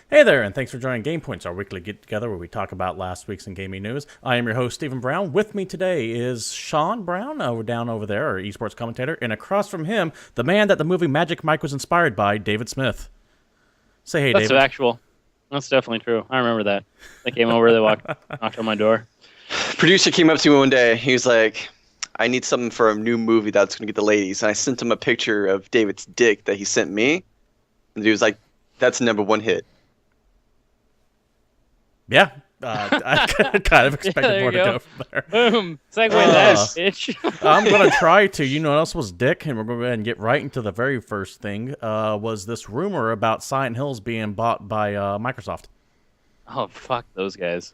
Hey there, and thanks for joining GamePoints, our weekly get-together where we talk about last week's in gaming news. I am your host, Stephen Brown. With me today is Sean Brown, down over there, our esports commentator, and across from him, the man that the movie Magic Mike was inspired by, David Smith. Say hey, That's David. factual. That's definitely true. I remember that. They came over, they knocked on my door. Producer came up to me one day. He was like, I need something for a new movie that's going to get the ladies. And I sent him a picture of David's dick that he sent me. And he was like, that's the #1 hit. Yeah, I kind of expected more to go from there. Boom. Segue that, bitch. I'm going to try to. You know what else was dick? And we're going to go ahead and get right into the very first thing. Was this rumor about Silent Hills being bought by Microsoft. Oh, fuck those guys.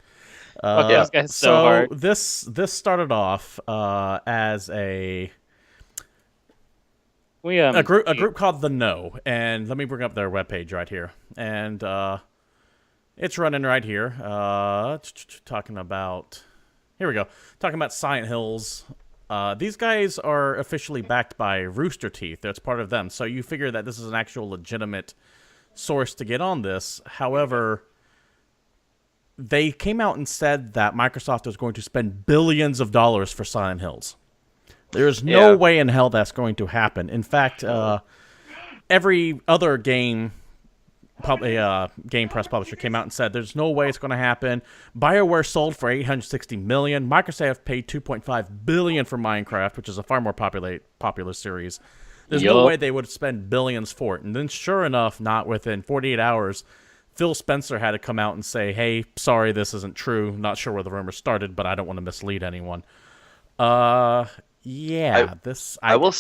Fuck those guys so hard. This started off as a group called The No, and let me bring up their webpage right here. And it's running right here. Talking about Silent Hills. These guys are officially backed by Rooster Teeth. That's part of them. So you figure that this is an actual legitimate source to get on this. However, they came out and said that Microsoft is going to spend billions of dollars for Silent Hills. There's no way in hell that's going to happen. In fact, every other game press publisher came out and said there's no way it's going to happen. BioWare sold for $860 million. Microsoft paid $2.5 billion for Minecraft, which is a far more popular series. There's no way they would spend billions for it. And then sure enough, not within 48 hours, Phil Spencer had to come out and say, hey, sorry, this isn't true. Not sure where the rumor started, but I don't want to mislead anyone. I will...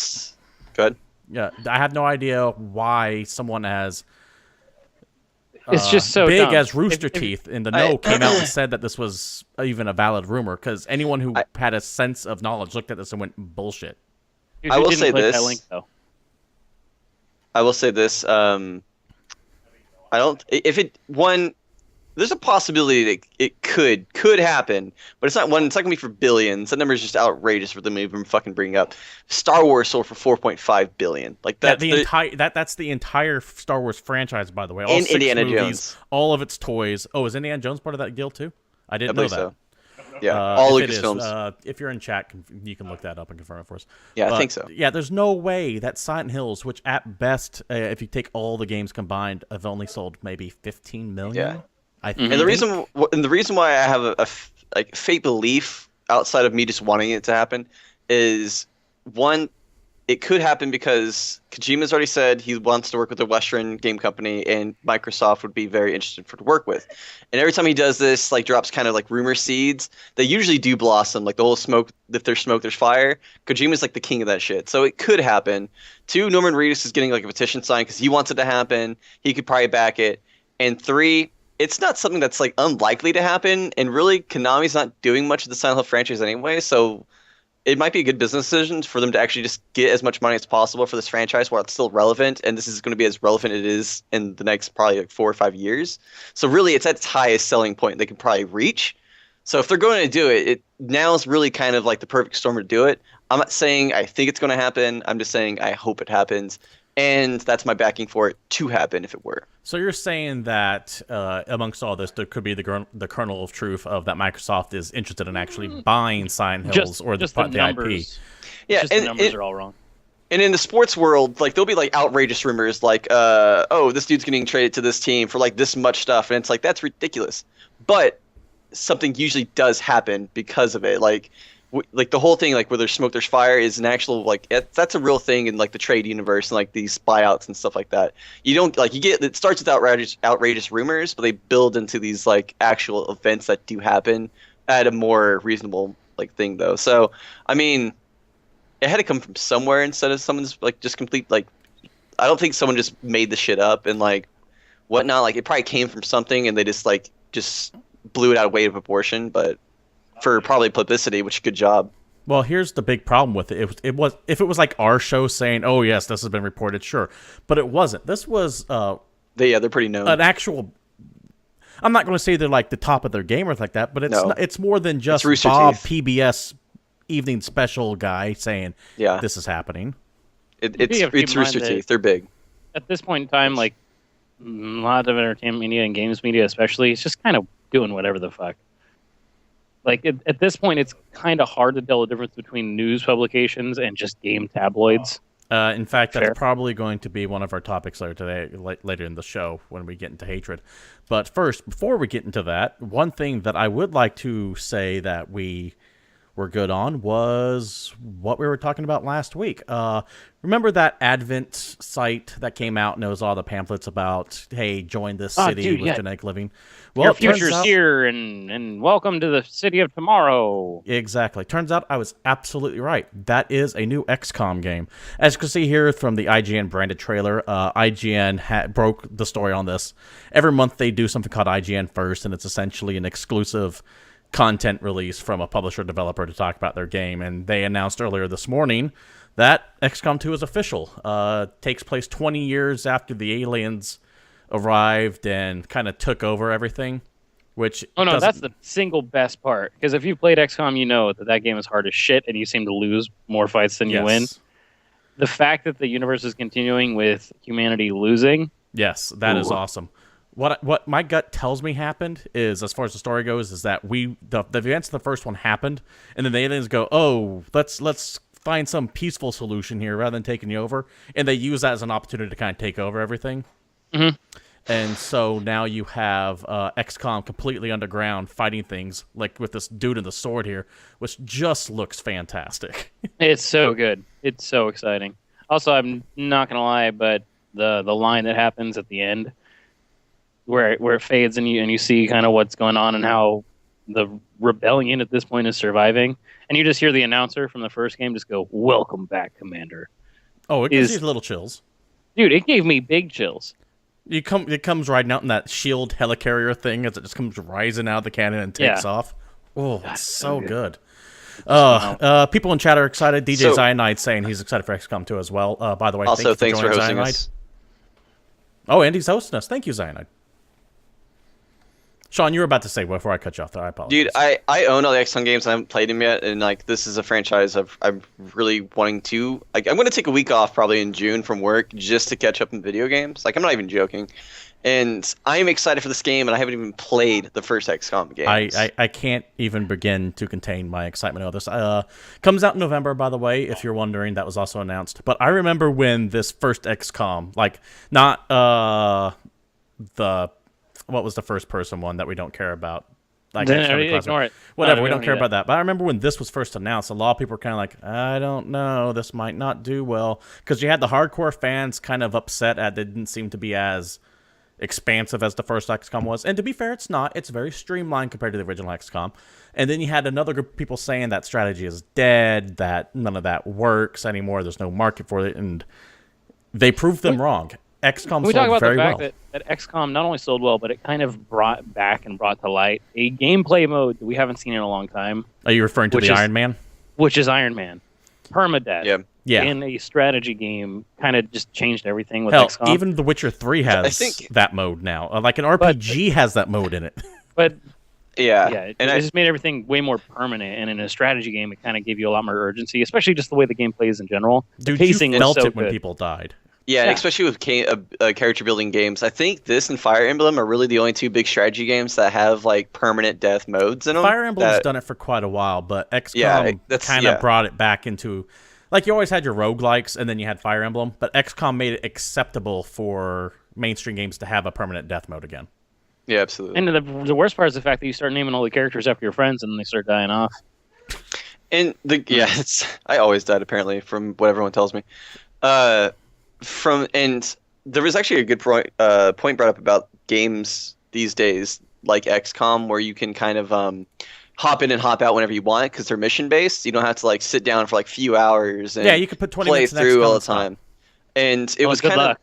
Go ahead. Yeah, I have no idea why someone as... it's just so big dumb. as Rooster Teeth in the know came out and said that this was even a valid rumor, because anyone who had a sense of knowledge looked at this and went, bullshit. I will say click this. that link, though. I will say this. I don't. If it one, there's a possibility that it could happen, but it's not one. It's not gonna be for billions. That number is just outrageous for them to even fucking bring up. Star Wars sold for $4.5 billion. Like that's that's the entire Star Wars franchise, by the way. All and 6 Indiana movies, Jones, all of its toys. Oh, is Indiana Jones part of that guild too? I didn't know that. So. Yeah, all Lucasfilms. If you're in chat, you can look that up and confirm it for us. Yeah, I think so. Yeah, there's no way that Silent Hills, which at best, if you take all the games combined, have only sold maybe 15 million. Yeah, I think. And the reason why I have a fake belief outside of me just wanting it to happen is, one, it could happen because Kojima's already said he wants to work with a Western game company, and Microsoft would be very interested to work with. And every time he does this, like drops kind of like rumor seeds, they usually do blossom. Like the whole smoke, if there's smoke, there's fire. Kojima's like the king of that shit. So it could happen. 2, Norman Reedus is getting like a petition signed because he wants it to happen. He could probably back it. And 3, it's not something that's like unlikely to happen. And really, Konami's not doing much of the Silent Hill franchise anyway. So it might be a good business decision for them to actually just get as much money as possible for this franchise while it's still relevant, and this is going to be as relevant as it is in the next probably like 4 or 5 years. So really, it's at its highest selling point they can probably reach. So if they're going to do it, now is really kind of like the perfect storm to do it. I'm not saying I think it's going to happen. I'm just saying I hope it happens, and that's my backing for it to happen if it were. So you're saying that amongst all this, there could be the kernel of truth of that Microsoft is interested in actually buying Silent Hills or the IP. Yeah, the numbers are all wrong. And in the sports world, like there'll be like outrageous rumors, like, oh, this dude's getting traded to this team for like this much stuff, and it's like that's ridiculous. But something usually does happen because of it. Like the whole thing, like where there's smoke, there's fire, is an actual that's a real thing in like the trade universe and like these buyouts and stuff like that. You don't it starts with outrageous rumors, but they build into these like actual events that do happen at a more reasonable like thing though. So I mean, it had to come from somewhere instead of someone's like just complete like. I don't think someone just made the shit up and like whatnot. Like it probably came from something and they just blew it out of weight of proportion, but. For probably publicity, which good job. Well, here's the big problem with it. It was if it was like our show saying, "Oh yes, this has been reported," sure, but it wasn't. This was they're pretty known. An actual. I'm not going to say they're like the top of their game or like that, but it's more than just Bob PBS evening special guy saying, "This is happening." It's Rooster Teeth. They're big. At this point in time, like lot of entertainment media and games media, especially, it's just kind of doing whatever the fuck. Like at this point, it's kind of hard to tell the difference between news publications and just game tabloids. In fact, that's Fair. probably going to be one of our topics later today, later in the show when we get into hatred. But first, before we get into that, one thing that I would like to say that we were good on was what we were talking about last week. Remember that Advent site that came out and it was all the pamphlets about, hey, join this city with genetic living? Well, your future's here, and welcome to the city of tomorrow. Exactly. Turns out I was absolutely right. That is a new XCOM game. As you can see here from the IGN branded trailer, IGN broke the story on this. Every month they do something called IGN First, and it's essentially an exclusive content release from a publisher developer to talk about their game. And they announced earlier this morning that XCOM 2 is official. Takes place 20 years after the aliens arrived and kind of took over everything. Which that's the single best part. Because if you played XCOM, you know that game is hard as shit, and you seem to lose more fights than you win. The fact that the universe is continuing with humanity losing, yes, that is awesome. What my gut tells me happened is, as far as the story goes, is that the events of the first one happened, and then the aliens go, oh, let's find some peaceful solution here rather than taking you over, and they use that as an opportunity to kind of take over everything. Mm-hmm. And so now you have XCOM completely underground fighting things, like with this dude in the sword here, which just looks fantastic. It's so good. It's so exciting. Also, I'm not gonna lie, but the line that happens at the end, where it fades and you see kind of what's going on and how the rebellion at this point is surviving, and you just hear the announcer from the first game just go, "Welcome back, Commander." Oh, it gives you little chills, dude. It gave me big chills. It comes riding out in that shield helicarrier thing as it just comes rising out of the cannon and takes off. Oh, it's so good. People in chat are excited. DJ Cyanide saying he's excited for XCOM 2 as well. By the way, also thanks for hosting Cyanide. us. Oh, Andy's hosting us. Thank you, Cyanide. Sean, you were about to say before I cut you off there. I apologize. Dude, I own all the XCOM games. I haven't played them yet, and like this is a franchise I'm really wanting to. Like, I'm going to take a week off probably in June from work just to catch up in video games. Like, I'm not even joking. And I'm excited for this game, and I haven't even played the first XCOM game. I can't even begin to contain my excitement over this. Comes out in November, by the way, if you're wondering. That was also announced. But I remember when this first XCOM, like, not what was the first person one that we don't care about? Like, ignore it. Whatever, we don't care about that. But I remember when this was first announced, a lot of people were kind of like, I don't know, this might not do well. Because you had the hardcore fans kind of upset at it didn't seem to be as expansive as the first XCOM was. And to be fair, it's not. It's very streamlined compared to the original XCOM. And then you had another group of people saying that strategy is dead, that none of that works anymore, there's no market for it, and they proved them wrong. XCOM we sold talk about very the fact well. that XCOM not only sold well, but it kind of brought to light a gameplay mode that we haven't seen in a long time. Are you referring to the Iron Man? Which is Iron Man. Permadeath. Yeah. In a strategy game kind of just changed everything with Hell, XCOM. even The Witcher 3 has that mode now. Like an RPG has that mode in it. But it just made everything way more permanent, and in a strategy game, it kind of gave you a lot more urgency, especially just the way the game plays in general. Dude, the pacing you felt was so it when good. people died. Yeah, and especially with character building games. I think this and Fire Emblem are really the only two big strategy games that have like permanent death modes in them. Fire Emblem's done it for quite a while, but XCOM kind of brought it back into... Like, you always had your roguelikes, and then you had Fire Emblem, but XCOM made it acceptable for mainstream games to have a permanent death mode again. Yeah, absolutely. And the worst part is the fact that you start naming all the characters after your friends, and then they start dying off. And I always died apparently from what everyone tells me. And there was actually a good point brought up about games these days, like XCOM, where you can kind of hop in and hop out whenever you want because they're mission based. You don't have to like sit down for like few hours and you could put 20 play minutes through all the time. And it was kind of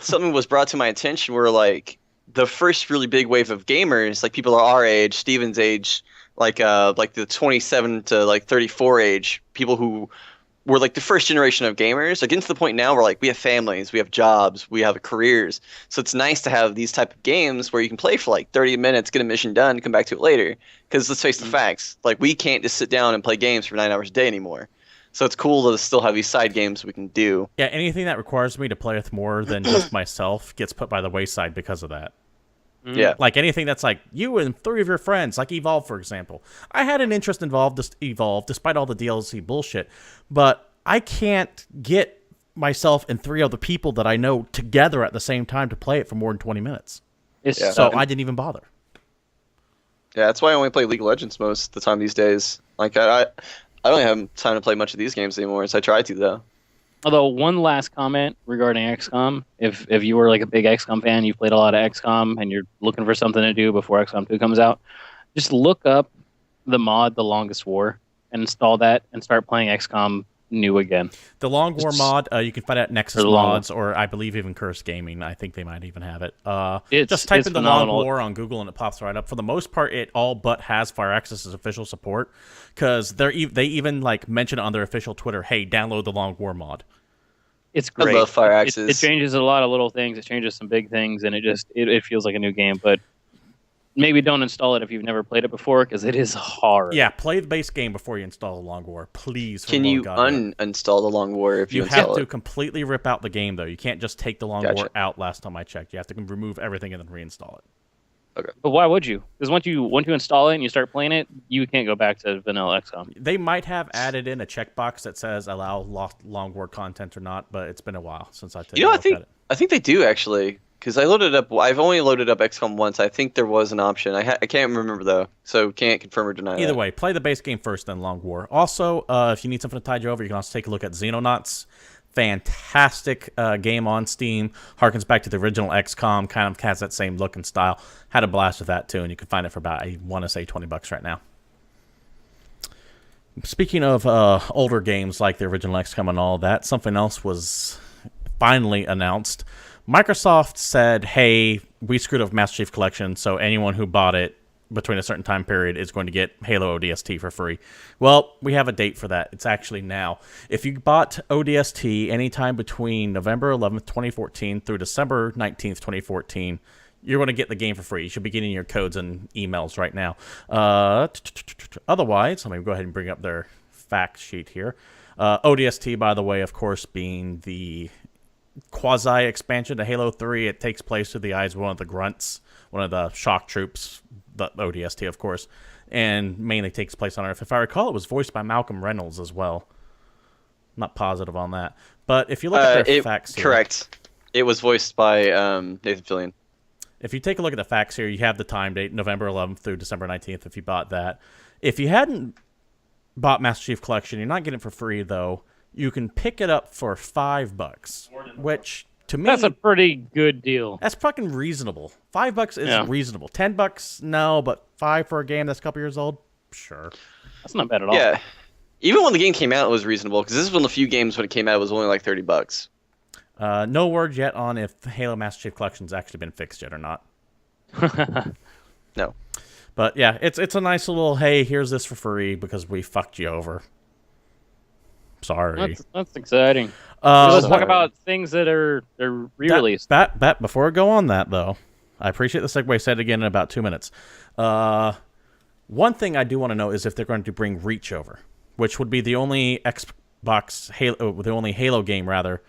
something was brought to my attention where like the first really big wave of gamers, like people our age, Steven's age, like the 27 to like 34 age, people who were like the first generation of gamers, against the point now where like we have families, we have jobs, we have careers. So it's nice to have these type of games where you can play for like 30 minutes, get a mission done, come back to it later. Because let's face the facts, like we can't just sit down and play games for 9 hours a day anymore. So it's cool to still have these side games we can do. Yeah, anything that requires me to play with more than just myself gets put by the wayside because of that. Yeah. Like anything that's like you and 3 of your friends, like Evolve, for example. I had an interest involved Evolve, despite all the DLC bullshit, but I can't get myself and 3 other people that I know together at the same time to play it for more than 20 minutes. So I didn't even bother. Yeah, that's why I only play League of Legends most of the time these days. Like I don't have time to play much of these games anymore, so I try to though. Although one last comment regarding XCOM, if you were like a big XCOM fan, you've played a lot of XCOM, and you're looking for something to do before XCOM 2 comes out, just look up the mod The Longest War and install that and start playing XCOM new again. The Long War mod, you can find it at Nexus Mods, or I believe even Curse Gaming. I think they might even have it. Just type in the Long War on Google and it pops right up. For the most part, it all but has Fire Access's official support, because they even like mention on their official Twitter, "Hey, download the Long War mod." It's great. I love Fire Access. It changes a lot of little things. It changes some big things, and it feels like a new game. But maybe don't install it if you've never played it before, because it is hard. Yeah, play the base game before you install the Long War, please. Can you uninstall the Long War if you install it? You have to completely rip out the game, though. You can't just take the Long War out. Last time I checked, you have to remove everything and then reinstall it. Okay. But why would you? Because once you install it and you start playing it, you can't go back to vanilla XCOM. They might have added in a checkbox that says allow Long War content or not, but it's been a while since I looked at it. I think they do actually, because I loaded up. I've only loaded up XCOM once. I think there was an option. I can't remember though, so can't confirm or deny. Either way, play the base game first, then Long War. Also, if you need something to tide you over, you can also take a look at Xenonauts. Fantastic game on Steam. Harkens back to the original XCOM. Kind of has that same look and style. Had a blast with that too, and you can find it for about, I want to say, $20 right now. Speaking of older games like the original XCOM and all that, something else was finally announced. Microsoft said, "Hey, we screwed up Master Chief Collection, so anyone who bought it between a certain time period is going to get Halo ODST for free." Well, we have a date for that. It's actually now. If you bought ODST anytime between November 11th, 2014 through December 19th, 2014, you're going to get the game for free. You should be getting your codes and emails right now. Otherwise, let me go ahead and bring up their fact sheet here. ODST, by the way, of course, being the quasi-expansion to Halo 3. It takes place through the eyes of one of the grunts, one of the shock troops, the ODST, of course, and mainly takes place on Earth. If I recall, it was voiced by Malcolm Reynolds as well. I'm not positive on that. But if you look at their facts here... Correct. It was voiced by Nathan Fillion. If you take a look at the facts here, you have the time date, November 11th through December 19th, if you bought that. If you hadn't bought Master Chief Collection, you're not getting it for free, though. You can pick it up for $5, which... to me, that's a pretty good deal. That's fucking reasonable. $5 is reasonable. $10, no, but $5 for a game that's a couple years old, sure. That's not bad at all. Yeah, even when the game came out, it was reasonable, because this is one of the few games when it came out it was only like $30. No word yet on if Halo Master Chief Collection's actually been fixed yet or not. No. But yeah, it's a nice little, hey, here's this for free because we fucked you over. Sorry. That's exciting. Let's talk about things that are re-released. Before I go on that, though, I appreciate the segue. Say it again in about 2 minutes. One thing I do want to know is if they're going to bring Reach over, which would be the only Xbox Halo, the only Halo game, rather,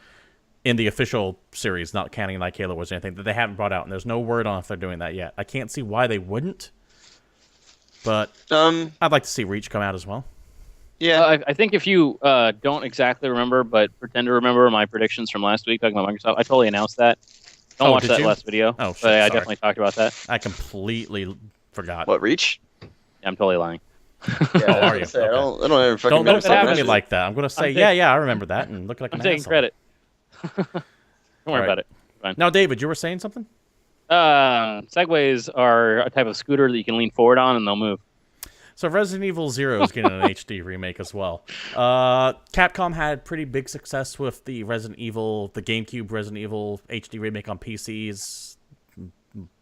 in the official series, not counting like Halo Wars or anything, that they haven't brought out, and there's no word on if they're doing that yet. I can't see why they wouldn't, but I'd like to see Reach come out as well. Yeah, I think if you don't exactly remember, but pretend to remember my predictions from last week talking about Microsoft, I totally announced that. Don't watch that last video. Oh, shit, but I definitely talked about that. I completely forgot. What, Reach? Yeah, I'm totally lying. Yeah, are you? Okay. I don't ever fucking don't look at me like that. I'm gonna say, yeah, I remember that, and look like I'm taking credit. Don't worry about it. Fine. Now, David, you were saying something? Segways are a type of scooter that you can lean forward on, and they'll move. So Resident Evil 0 is getting an HD remake as well. Capcom had pretty big success with the GameCube Resident Evil HD remake on PCs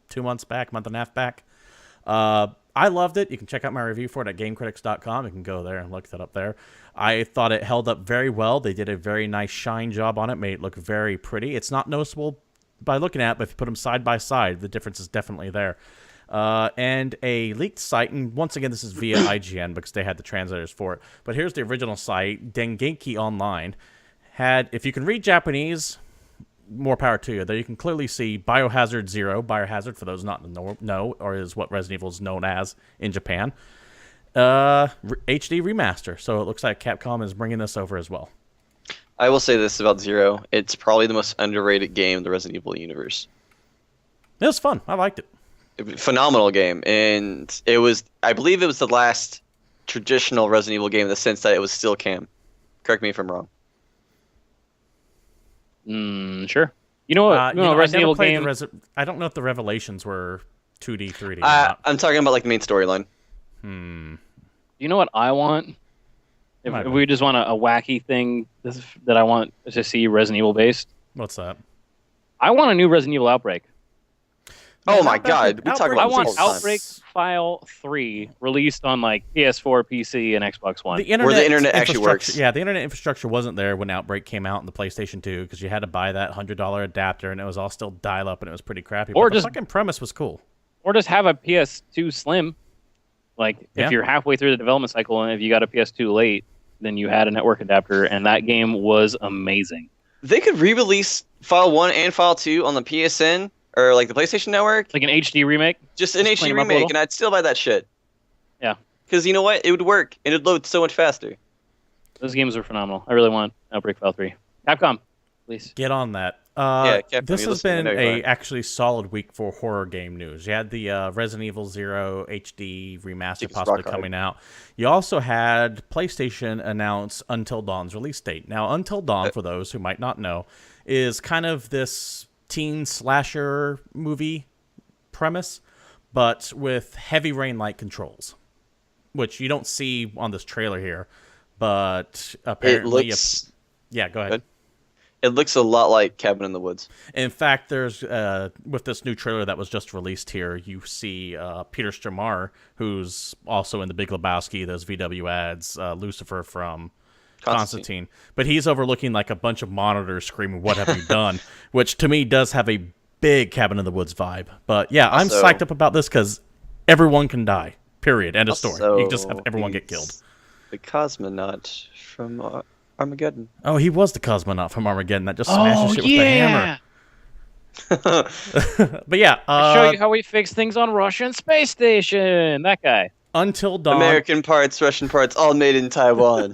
2 months back, month and a half back. I loved it. You can check out my review for it at GameCritics.com. You can go there and look that up there. I thought it held up very well. They did a very nice shine job on it, made it look very pretty. It's not noticeable by looking at it, but if you put them side by side, the difference is definitely there. And a leaked site, and once again, this is via IGN because they had the translators for it. But here's the original site, Dengeki Online, had, if you can read Japanese, more power to you. There you can clearly see Biohazard 0, Biohazard, for those not know, or is what Resident Evil is known as in Japan. HD remaster, so it looks like Capcom is bringing this over as well. I will say this about Zero. It's probably the most underrated game in the Resident Evil universe. It was fun. I liked it. Phenomenal game, and it was, I believe it was the last traditional Resident Evil game in the sense that it was still cam. Correct me if I'm wrong. Sure. You know what? Resident Evil game. I don't know if the Revelations were 2D, 3D. Or not. I'm talking about like the main storyline. You know what I want? If we just want a wacky thing that I want to see Resident Evil based. What's that? I want a new Resident Evil Outbreak. Oh my god, we talk about I this want all the time. Outbreak File 3 released on like PS4, PC, and Xbox One. Where the internet actually works. Yeah, the internet infrastructure wasn't there when Outbreak came out in the PlayStation 2 because you had to buy that $100 adapter and it was all still dial-up and it was pretty crappy. Or but the fucking premise was cool. Or just have a PS2 Slim. Like, if you're halfway through the development cycle and if you got a PS2 late, then you had a network adapter, and that game was amazing. They could re-release File 1 and File 2 on the PSN, or like the PlayStation Network. Like an HD remake? Just an HD remake, and I'd still buy that shit. Yeah. Because you know what? It would work, and it'd load so much faster. Those games are phenomenal. I really want Outbreak File 3. Capcom, please. Get on that. Capcom, this has been a actually solid week for horror game news. You had the Resident Evil 0 HD remaster possibly coming out. You also had PlayStation announce Until Dawn's release date. Now, Until Dawn, for those who might not know, is kind of this teen slasher movie premise, but with Heavy Rain-like controls, which you don't see on this trailer here, but apparently... It looks... Yeah, go ahead. It looks a lot like Cabin in the Woods. In fact, there's with this new trailer that was just released here, you see Peter Stormare, who's also in The Big Lebowski, those VW ads, Lucifer from Constantine. But he's overlooking like a bunch of monitors screaming, "What have you done?" Which to me does have a big Cabin in the Woods vibe. But yeah, I'm psyched up about this because everyone can die. Period. End of story. You can just have everyone get killed. The cosmonaut from Armageddon. Oh, he was the cosmonaut from Armageddon that just smashes shit with the hammer. But yeah, I'll show you how we fix things on Russian space station. That guy. Until Dawn. American parts, Russian parts, all made in Taiwan.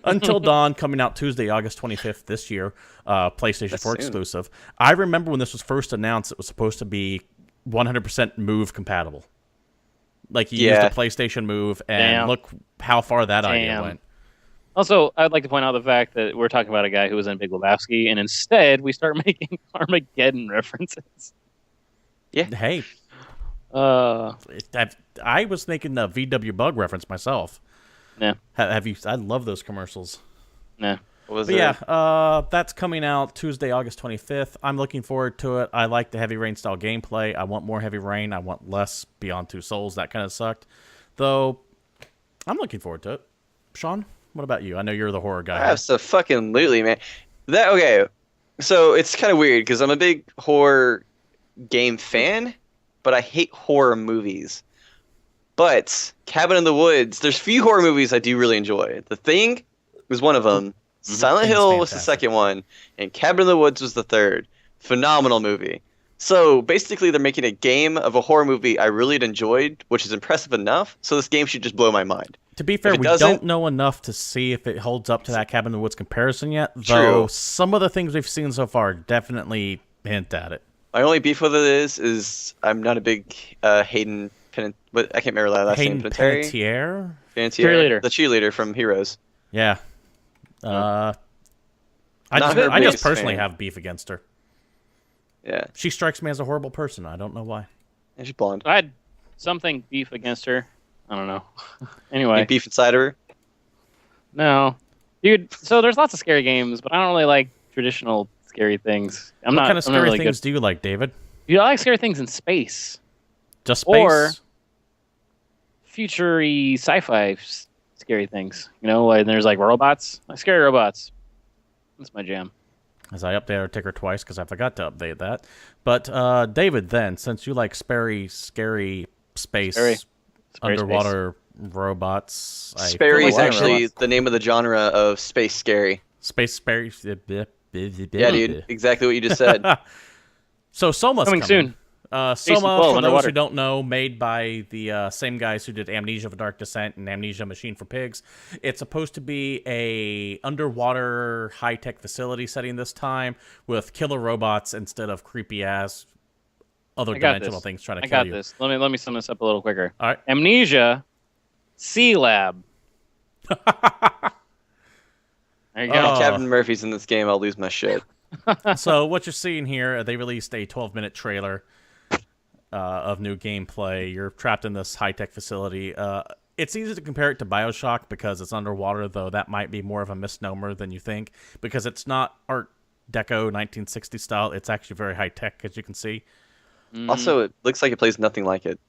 Until Dawn, coming out Tuesday, August 25th this year. PlayStation 4 exclusive. I remember when this was first announced, it was supposed to be 100% Move compatible. Like you used a PlayStation Move, and look how far that idea went. Also, I'd like to point out the fact that we're talking about a guy who was in Big Lebowski, and instead we start making Armageddon references. Yeah. Hey. I was making the VW Bug reference myself. Yeah. Have you? I love those commercials. Yeah. That's coming out Tuesday, August 25th. I'm looking forward to it. I like the Heavy Rain style gameplay. I want more Heavy Rain. I want less Beyond Two Souls. That kind of sucked. Though, I'm looking forward to it. Sean, what about you? I know you're the horror guy. Absolutely, man. Okay, so it's kind of weird because I'm a big horror game fan, but I hate horror movies. But Cabin in the Woods, there's few horror movies I do really enjoy. The Thing was one of them. Silent Hill was the second one, and Cabin in the Woods was the third. Phenomenal movie. So basically, they're making a game of a horror movie I really enjoyed, which is impressive enough. So this game should just blow my mind. To be fair, we don't know enough to see if it holds up to that Cabin in the Woods comparison yet. Though some of the things we've seen so far definitely hint at it. My only beef with it is I'm not a big Hayden but I can't remember that last name. Panettiere? Cheerleader. The cheerleader from Heroes. Yeah. I just personally have beef against her. Yeah. She strikes me as a horrible person. I don't know why. And she's blonde. I had something beef against her. I don't know. Anyway. Beef inside of her? No. Dude, so there's lots of scary games, but I don't really like traditional scary things. What kind of scary things do you like, David? Dude, I like scary things in space. Just space? Or future-y sci-fi scary things. You know, like there's like robots. Like scary robots. That's my jam. As I update our ticker twice because I forgot to update that. But David, then, since you like scary space Scary underwater robots. Sperry is like actually robots. the name of the genre of space scary. Space Sperry. Yeah, dude, exactly what you just said. So Soma's Coming soon. Soma, Jason 12 for those underwater. who don't know, made by the same guys who did Amnesia: The Dark Descent and Amnesia: Machine for Pigs. It's supposed to be a underwater high-tech facility setting this time with killer robots instead of creepy-ass other I got dimensional this. things trying to I kill got you. this. Let me sum this up a little quicker. All right. Amnesia, C Lab. There you go. Oh. Captain Murphy's in this game, I'll lose my shit. So what you're seeing here, they released a 12-minute trailer of new gameplay. You're trapped in this high-tech facility. It's easy to compare it to BioShock because it's underwater, though that might be more of a misnomer than you think, because it's not Art Deco 1960 style. It's actually very high-tech, as you can see. Also, it looks like it plays nothing like it.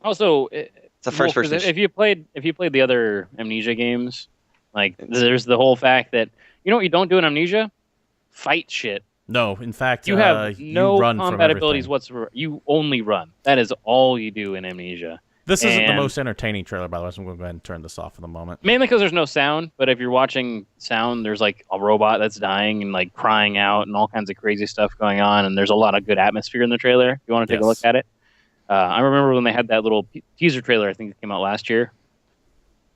Also, It's a first-person. if you played the other Amnesia games, like there's the whole fact that you know what you don't do in Amnesia, fight shit. No, in fact, You have you no run from combat abilities everything. whatsoever. You only run. That is all you do in Amnesia. This isn't the And- most entertaining trailer, by the way, so I'm going to go ahead and turn this off for the moment. Mainly because there's no sound, but if you're watching sound, there's like a robot that's dying and like crying out and all kinds of crazy stuff going on, and there's a lot of good atmosphere in the trailer. If you want to take a look Yes. at it. I remember when they had that little teaser trailer, I think it came out last year.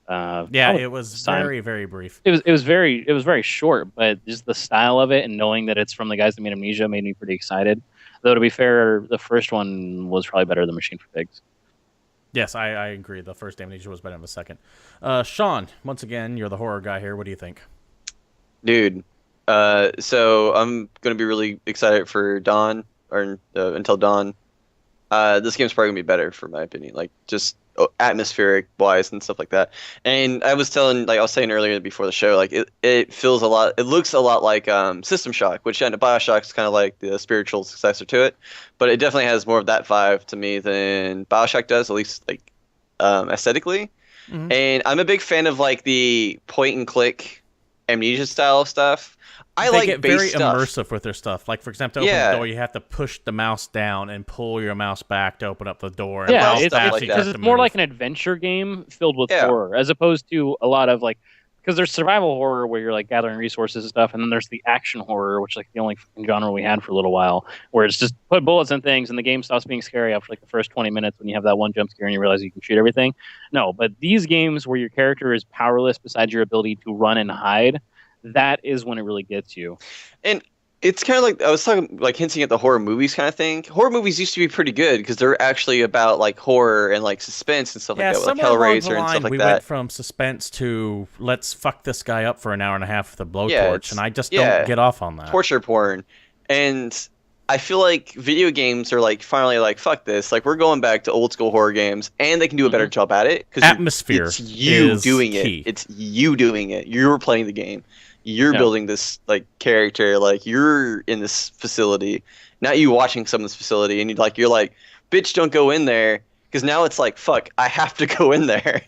Yeah, oh, it was this time. very, very brief. It was very short, but just the style of it and knowing that it's from the guys that made Amnesia made me pretty excited. Though to be fair, the first one was probably better than Machine for Pigs. Yes, I agree. The first Amnesia was better than the second. Sean, once again, you're the horror guy here. What do you think? Dude, so I'm going to be really excited for Dawn, or Until Dawn. This game's probably going to be better, for my opinion. Like, just atmospheric-wise and stuff like that. And I was saying earlier before the show, like, it looks a lot like System Shock, which BioShock's kind of like the spiritual successor to it. But it definitely has more of that vibe to me than BioShock does, at least, like, aesthetically. Mhm. And I'm a big fan of, like, the point-and-click Amnesia-style stuff. I They like get base very stuff. immersive with their stuff. Like, for example, to open Yeah. the door, you have to push the mouse down and pull your mouse back to open up the door. And Yeah, how it's- fast like you that. have because to it's more move. like an adventure game filled with Yeah. horror, as opposed to a lot of like, because there's survival horror where you're like gathering resources and stuff, and then there's the action horror, which is like the only fucking genre we had for a little while, where it's just put bullets in things and the game stops being scary after like the first 20 minutes when you have that one jump scare and you realize you can shoot everything. No, but these games where your character is powerless besides your ability to run and hide, that is when it really gets you. And it's kind of like I was talking, like hinting at the horror movies kind of thing. Horror movies used to be pretty good because they're actually about like horror and like suspense and stuff Yeah, like that, like somewhere along the Hellraiser and line, stuff like we that. went from suspense to let's fuck this guy up for an hour and a half with a blowtorch, it's- and I just yeah. don't get off on that. Torture porn, and I feel like video games are like finally like fuck this. Like we're going back to old school horror games, and they can do a better job at it because Atmosphere it's you is doing key. it. It's you doing it. You're playing the game. You're Yeah. building this like character. Like you're in this facility, not you watching someone's facility, and you're like, bitch, don't go in there. Because now it's like, fuck, I have to go in there.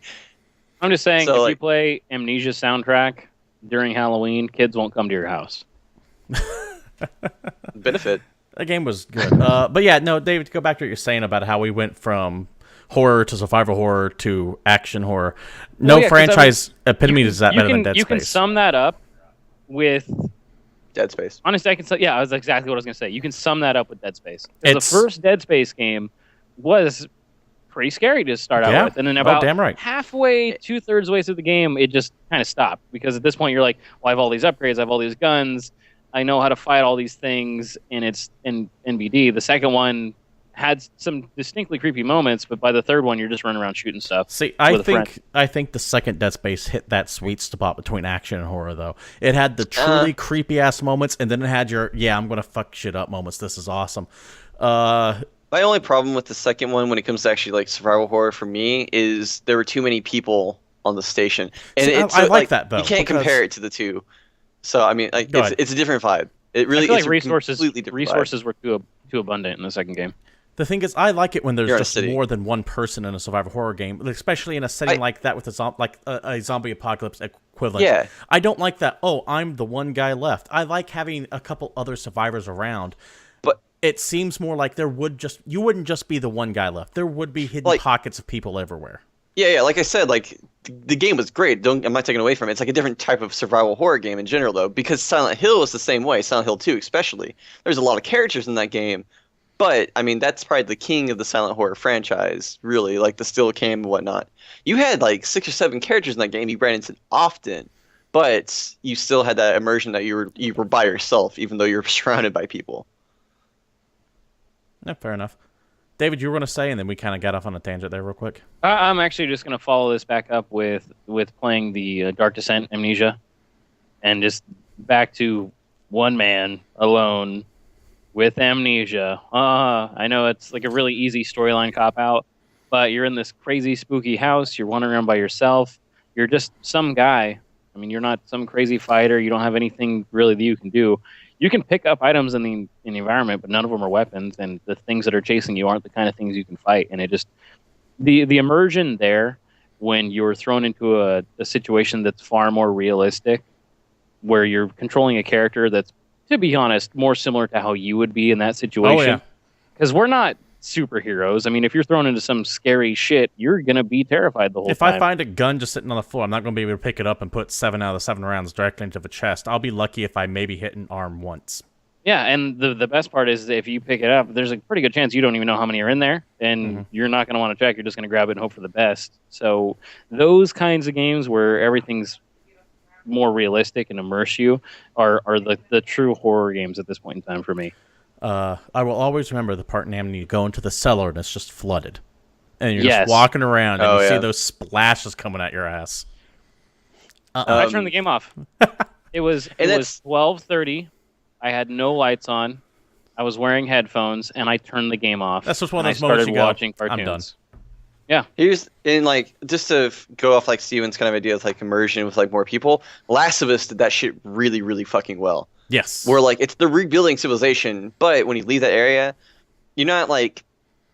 I'm just saying, So, if you like- play Amnesia soundtrack during Halloween, kids won't come to your house. Benefit. The game was good. But yeah, no, David, to go back to what you're saying about how we went from horror to survival horror to action horror. No Well, yeah, 'cause franchise epitome is that you better can, than Dead you Space. can sum that up with Dead Space. honestly, I can say, yeah, that's exactly what I was gonna say. You can sum that up with Dead Space. 'Cause the It's- first Dead Space game was pretty scary to start out Yeah. with, and then Oh, about damn right. halfway, 2/3 way through the game, it just kind of stopped because at this point you're like, well, I have all these upgrades, I have all these guns, I know how to fight all these things, and it's in NBD. The second one had some distinctly creepy moments, but by the third one, you're just running around shooting stuff. See, with a friend. I think the second Dead Space hit that sweet spot between action and horror, though. It had the truly creepy ass moments, and then it had your I'm gonna fuck shit up moments. This is awesome. My only problem with the second one when it comes to actually like survival horror for me is there were too many people on the station. And See, it's I like that, though, You can't because- compare it to the two. So I mean like Go ahead. it's a different vibe. It really I feel is like resources completely different vibe. resources were too abundant in the second game. The thing is, I like it when there's You're in a just city. more than one person in a survival horror game, especially in a setting like that with a zombie apocalypse equivalent. Yeah. I don't like that. Oh, I'm the one guy left. I like having a couple other survivors around. But it seems more like you wouldn't just be the one guy left. There would be hidden Like, pockets of people everywhere. yeah. Like I said, like the game was great. I'm not taking away from it. It's like a different type of survival horror game in general, though, because Silent Hill is the same way. Silent Hill 2, especially. There's a lot of characters in that game, but I mean that's probably the king of the silent horror franchise, really. Like the still cam and whatnot. You had like 6 or 7 characters in that game you ran into often, but you still had that immersion that you were by yourself, even though you were surrounded by people. Yeah, fair enough. David, you were going to say, and then we kind of got off on a tangent there real quick. I'm actually just going to follow this back up with playing the Dark Descent Amnesia, and just back to one man alone with amnesia. I know it's like a really easy storyline cop out, but you're in this crazy spooky house. You're wandering around by yourself. You're just some guy. I mean, you're not some crazy fighter. You don't have anything really that you can do. You can pick up items in the environment, but none of them are weapons, and the things that are chasing you aren't the kind of things you can fight. And it just the immersion there when you're thrown into a situation that's far more realistic, where you're controlling a character that's, to be honest, more similar to how you would be in that situation. Because we're not superheroes. I mean, if you're thrown into some scary shit, you're gonna be terrified the whole time. If I find a gun just sitting on the floor, I'm not going to be able to pick it up and put 7 out of the 7 rounds directly into the chest. I'll be lucky if I maybe hit an arm once. Yeah, and the best part is if you pick it up, there's a pretty good chance you don't even know how many are in there, and you're not going to want to check. You're just going to grab it and hope for the best. So those kinds of games where everything's more realistic and immerse you are the true horror games at this point in time for me. I will always remember the part in Amnesia, you go into the cellar and it's just flooded. And you're just walking around and you see those splashes coming at your ass. I turned the game off. It was 12:30. I had no lights on. I was wearing headphones and I turned the game off. That's just one of those moments you go, watching cartoons. I'm done. Yeah. Just to go off like Steven's kind of idea with like immersion with like more people, Last of Us did that shit really, really fucking well. Yes. Where like it's the rebuilding civilization, but when you leave that area, you're not like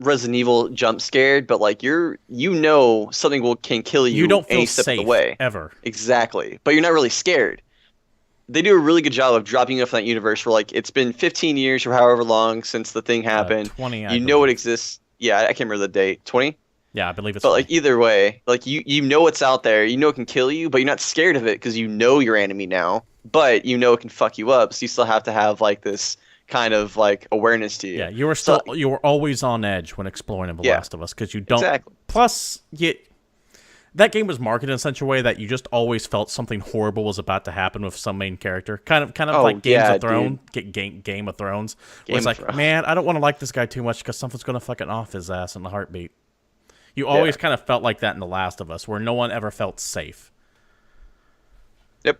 Resident Evil jump scared, but like something can kill you. You don't feel any step safe of the way. Ever. Exactly. But you're not really scared. They do a really good job of dropping you off in that universe where like it's been 15 years or however long since the thing happened. 20. You know it exists. Yeah, I can't remember the date. 20? Yeah, I believe it's. But like either way, like you know what's out there. You know it can kill you, but you're not scared of it because you know your enemy now. But you know it can fuck you up, so you still have to have like this kind of like awareness to you. Yeah, you were always on edge when exploring The Last of Us because you don't. Exactly. Plus, that game was marketed in such a way that you just always felt something horrible was about to happen with some main character, kind of like Game of Thrones. Game of Thrones. Where it's like, man, I don't want to like this guy too much because something's gonna fucking off his ass in a heartbeat. You always kind of felt like that in The Last of Us, where no one ever felt safe. Yep.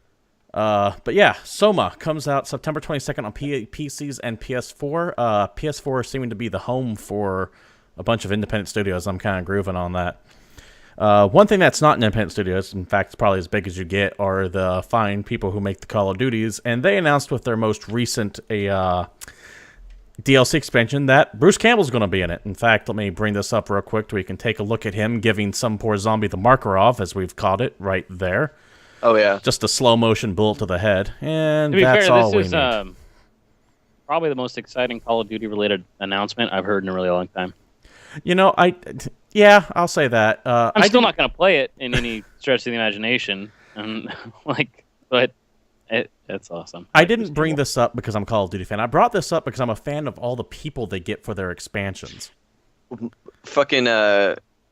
But yeah, SOMA comes out September 22nd on PCs and PS4. PS4 is seeming to be the home for a bunch of independent studios. I'm kind of grooving on that. One thing that's not independent studios, in fact, it's probably as big as you get, are the fine people who make the Call of Duties. And they announced with their most recent DLC expansion that Bruce Campbell's going to be in it. In fact, let me bring this up real quick so we can take a look at him giving some poor zombie the Makarov, as we've called it, right there. Oh, yeah. Just a slow-motion bullet to the head. And that's fair, all we need. This is probably the most exciting Call of Duty-related announcement I've heard in a really long time. You know, I'll say that. I'm still not going to play it in any stretch of the imagination. But it's awesome. I didn't bring this up because I'm a Call of Duty fan. I brought this up because I'm a fan of all the people they get for their expansions. Fucking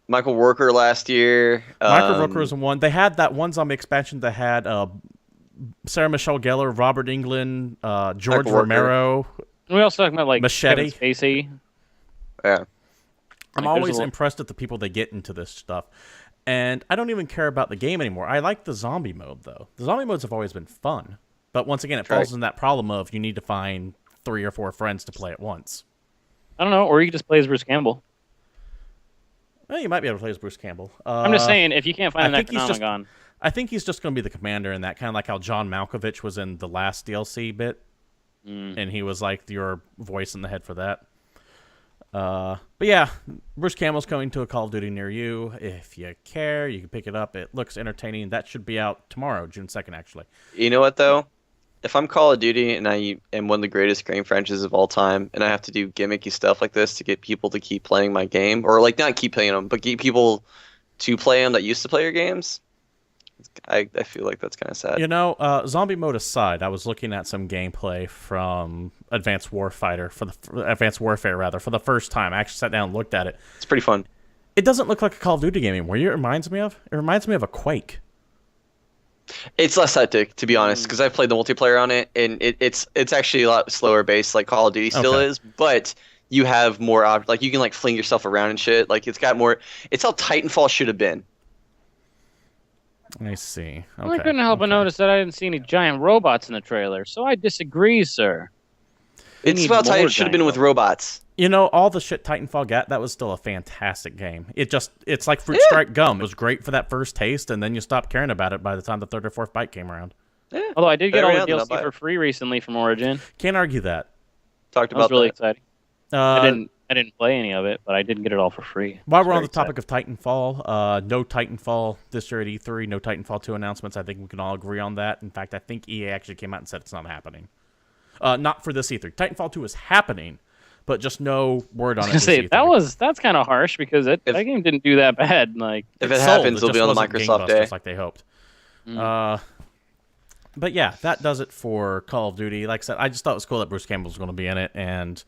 Michael Rooker last year. Michael Rooker was one. They had that one zombie expansion that had Sarah Michelle Gellar, Robert Englund, George Romero. We also talking about like Machete. Kevin Spacey. Yeah. I'm always impressed at the people they get into this stuff. And I don't even care about the game anymore. I like the zombie mode, though. The zombie modes have always been fun. But once again, it falls in that problem of you need to find 3 or 4 friends to play at once. I don't know, or you could just play as Bruce Campbell. Well, you might be able to play as Bruce Campbell. I'm just saying, if you can't find an Necronomicon. I think he's just going to be the commander in that, kind of like how John Malkovich was in the last DLC bit. And he was like your voice in the head for that. But yeah, Bruce Campbell's coming to a Call of Duty near you. If you care, you can pick it up. It looks entertaining. That should be out tomorrow, June 2nd, actually. You know what, though? if I'm Call of Duty and I am one of the greatest game franchises of all time, and I have to do gimmicky stuff like this to get people to keep playing my game, or like not keep playing them, but get people to play them that used to play your games, I feel like that's kind of sad. You know, zombie mode aside, I was looking at some gameplay from Advanced Warfare for the first time. I actually sat down and looked at it. It's pretty fun. It doesn't look like a Call of Duty game anymore. It reminds me of a Quake. It's less hectic, to be honest, because I've played the multiplayer on it, and it's actually a lot slower based, like Call of Duty still is, but you have more like you can like fling yourself around and shit. Like it's got more. It's how Titanfall should have been. I see. Okay. Well, I couldn't help but notice that I didn't see any giant robots in the trailer, so I disagree, sir. It's about how it should have been with robots. You know, all the shit Titanfall got, that was still a fantastic game. It's like Fruit Strike Gum. It was great for that first taste, and then you stopped caring about it by the time the third or fourth bite came around. Yeah. Although I did get all the DLC for free recently from Origin. Can't argue that. Talked about that. Was really that. exciting. I didn't play any of it, but I did get it all for free. While we're on the topic of Titanfall, no Titanfall this year at E3, no Titanfall 2 announcements. I think we can all agree on that. In fact, I think EA actually came out and said it's not happening. Not for this E3. Titanfall 2 is happening, but just no word on it. That's kind of harsh because that game didn't do that bad. Like if it happens, it'll be on the Microsoft Day, like they hoped. But yeah, that does it for Call of Duty. Like I said, I just thought it was cool that Bruce Campbell was going to be in it, and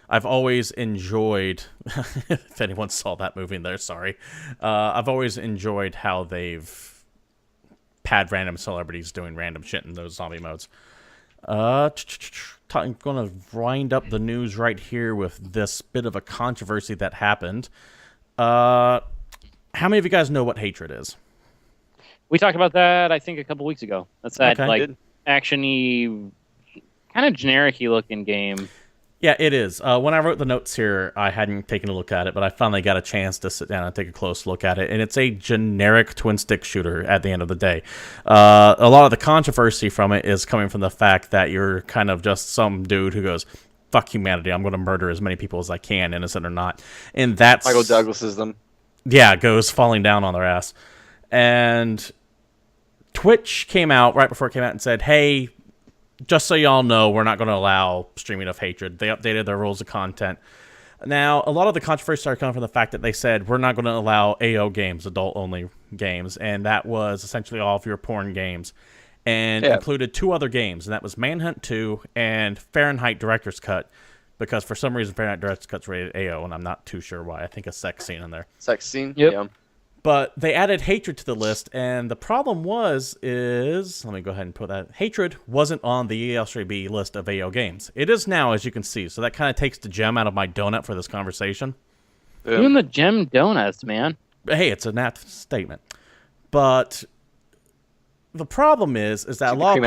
I've always enjoyed. If anyone saw that movie in there, sorry. I've always enjoyed how they've had random celebrities doing random shit in those zombie modes. I'm going to wind up the news right here with this bit of a controversy that happened. How many of you guys know what Hatred is? We talked about that, I think, a couple weeks ago. That's that action-y, kind of generic-y looking game. Yeah, it is. When I wrote the notes here, I hadn't taken a look at it, but I finally got a chance to sit down and take a close look at it. And it's a generic twin-stick shooter at the end of the day. A lot of the controversy from it is coming from the fact that you're kind of just some dude who goes, fuck humanity, I'm going to murder as many people as I can, innocent or not. And that's... Michael Douglas is them. Yeah, goes falling down on their ass. And Twitch came out right before it came out and said, hey, just so y'all know, we're not going to allow streaming of Hatred. They updated their rules of content. Now, a lot of the controversy started coming from the fact that they said, we're not going to allow AO games, adult-only games, and that was essentially all of your porn games, and included two other games, and that was Manhunt 2 and Fahrenheit Director's Cut, because for some reason Fahrenheit Director's Cut's rated AO, and I'm not too sure why. I think a sex scene in there. Sex scene? Yep. Yeah. But they added Hatred to the list, and the problem is, let me go ahead and put that. Hatred wasn't on the ESRB list of AO games. It is now, as you can see, so that kind of takes the gem out of my donut for this conversation. Yeah. Even the gem donuts, man. Hey, it's an apt statement. But the problem is that a lot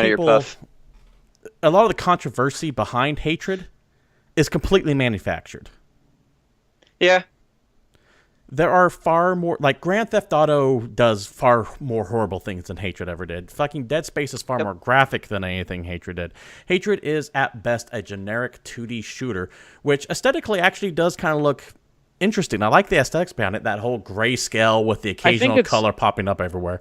of the controversy behind Hatred is completely manufactured. Yeah. There are far more, like Grand Theft Auto does far more horrible things than Hatred ever did. Fucking Dead Space is far more graphic than anything Hatred did. Hatred is at best a generic 2D shooter, which aesthetically actually does kind of look interesting. I like the aesthetics behind it, that whole grayscale with the occasional color popping up everywhere.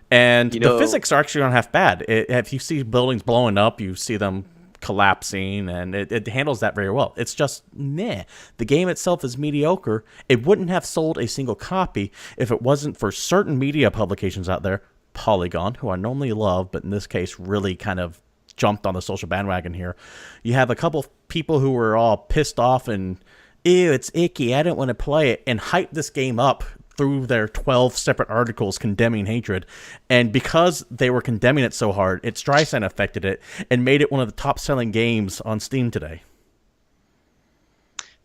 And the physics are actually not half bad. If you see buildings blowing up, you see them collapsing, and it handles that very well. It's just meh. The game itself is mediocre. It wouldn't have sold a single copy if it wasn't for certain media publications out there, Polygon, who I normally love, but in this case really kind of jumped on the social bandwagon here. You have a couple people who were all pissed off and, ew, it's icky, I don't want to play it, and hyped this game up through their 12 separate articles condemning Hatred. And because they were condemning it so hard, it Streisand affected it and made it one of the top-selling games on Steam today.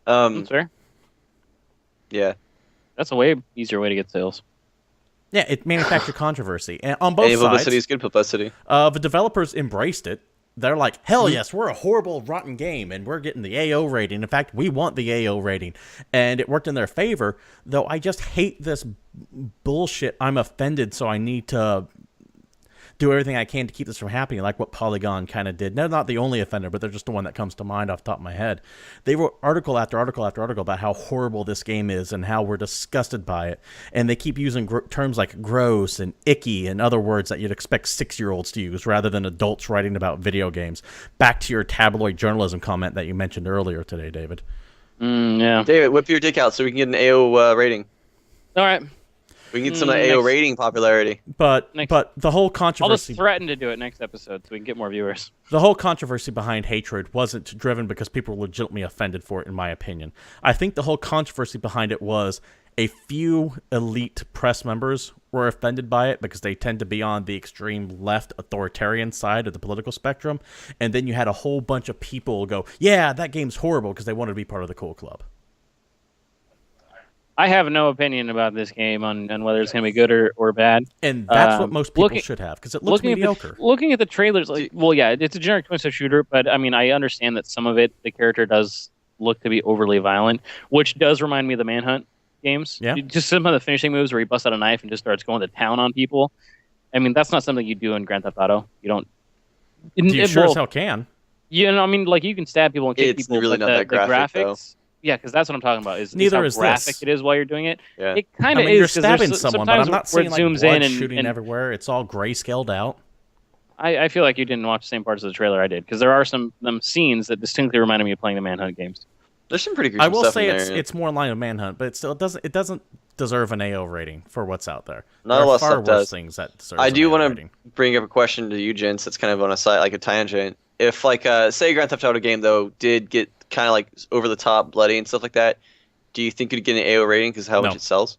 That's fair. Yeah. That's a way easier way to get sales. Yeah, it manufactured controversy. And on both sides, publicity is good publicity. The developers embraced it. They're like, hell yes, we're a horrible, rotten game, and we're getting the AO rating. In fact, we want the AO rating. And it worked in their favor, though I just hate this bullshit. I'm offended, so I need to... do everything I can to keep this from happening, like what Polygon kind of did. They're not the only offender, but they're just the one that comes to mind off the top of my head. They wrote article after article after article about how horrible this game is and how we're disgusted by it. And they keep using terms like gross and icky and other words that you'd expect 6-year-olds to use rather than adults writing about video games. Back to your tabloid journalism comment that you mentioned earlier today, David. Yeah. David, whip your dick out so we can get an AO rating. All right. We can get some AO rating popularity. But the whole controversy... I'll just threaten to do it next episode so we can get more viewers. The whole controversy behind hatred wasn't driven because people were legitimately offended for it, in my opinion. I think the whole controversy behind it was a few elite press members were offended by it because they tend to be on the extreme left authoritarian side of the political spectrum. And then you had a whole bunch of people go, yeah, that game's horrible because they wanted to be part of the cool club. I have no opinion about this game on whether it's going to be good or bad. And that's what most people should have, because it looks mediocre. Looking at the trailers, well, yeah, it's a generic twin-stick shooter, but I mean, I understand that some of it, the character does look to be overly violent, which does remind me of the Manhunt games. Yeah. Just some of the finishing moves where he busts out a knife and just starts going to town on people. I mean, that's not something you do in Grand Theft Auto. You don't... You sure as hell can. You know, I mean, like, you can stab people and kick people, really but not that graphic, graphics... Yeah, because that's what I'm talking about. Is Neither how is graphic this. it is while you're doing it. Yeah. It kind of I mean, is. you're stabbing someone, but I'm not seeing like zooms blood in shooting everywhere. It's all grayscaled out. I feel like you didn't watch the same parts of the trailer I did, because there are some scenes that distinctly reminded me of playing the Manhunt games. There's some pretty good I will stuff say in there. it's more in line with Manhunt, but it doesn't deserve an AO rating for what's out there. Not there a lot are of far stuff worse does. things that deserve I an do AO want rating. to bring up a question to you, gents. That's kind of on a side, like a tangent. If, like, say a Grand Theft Auto game, though, did get kind of, like, over-the-top, bloody and stuff like that, do you think it'd get an AO rating because how much it sells?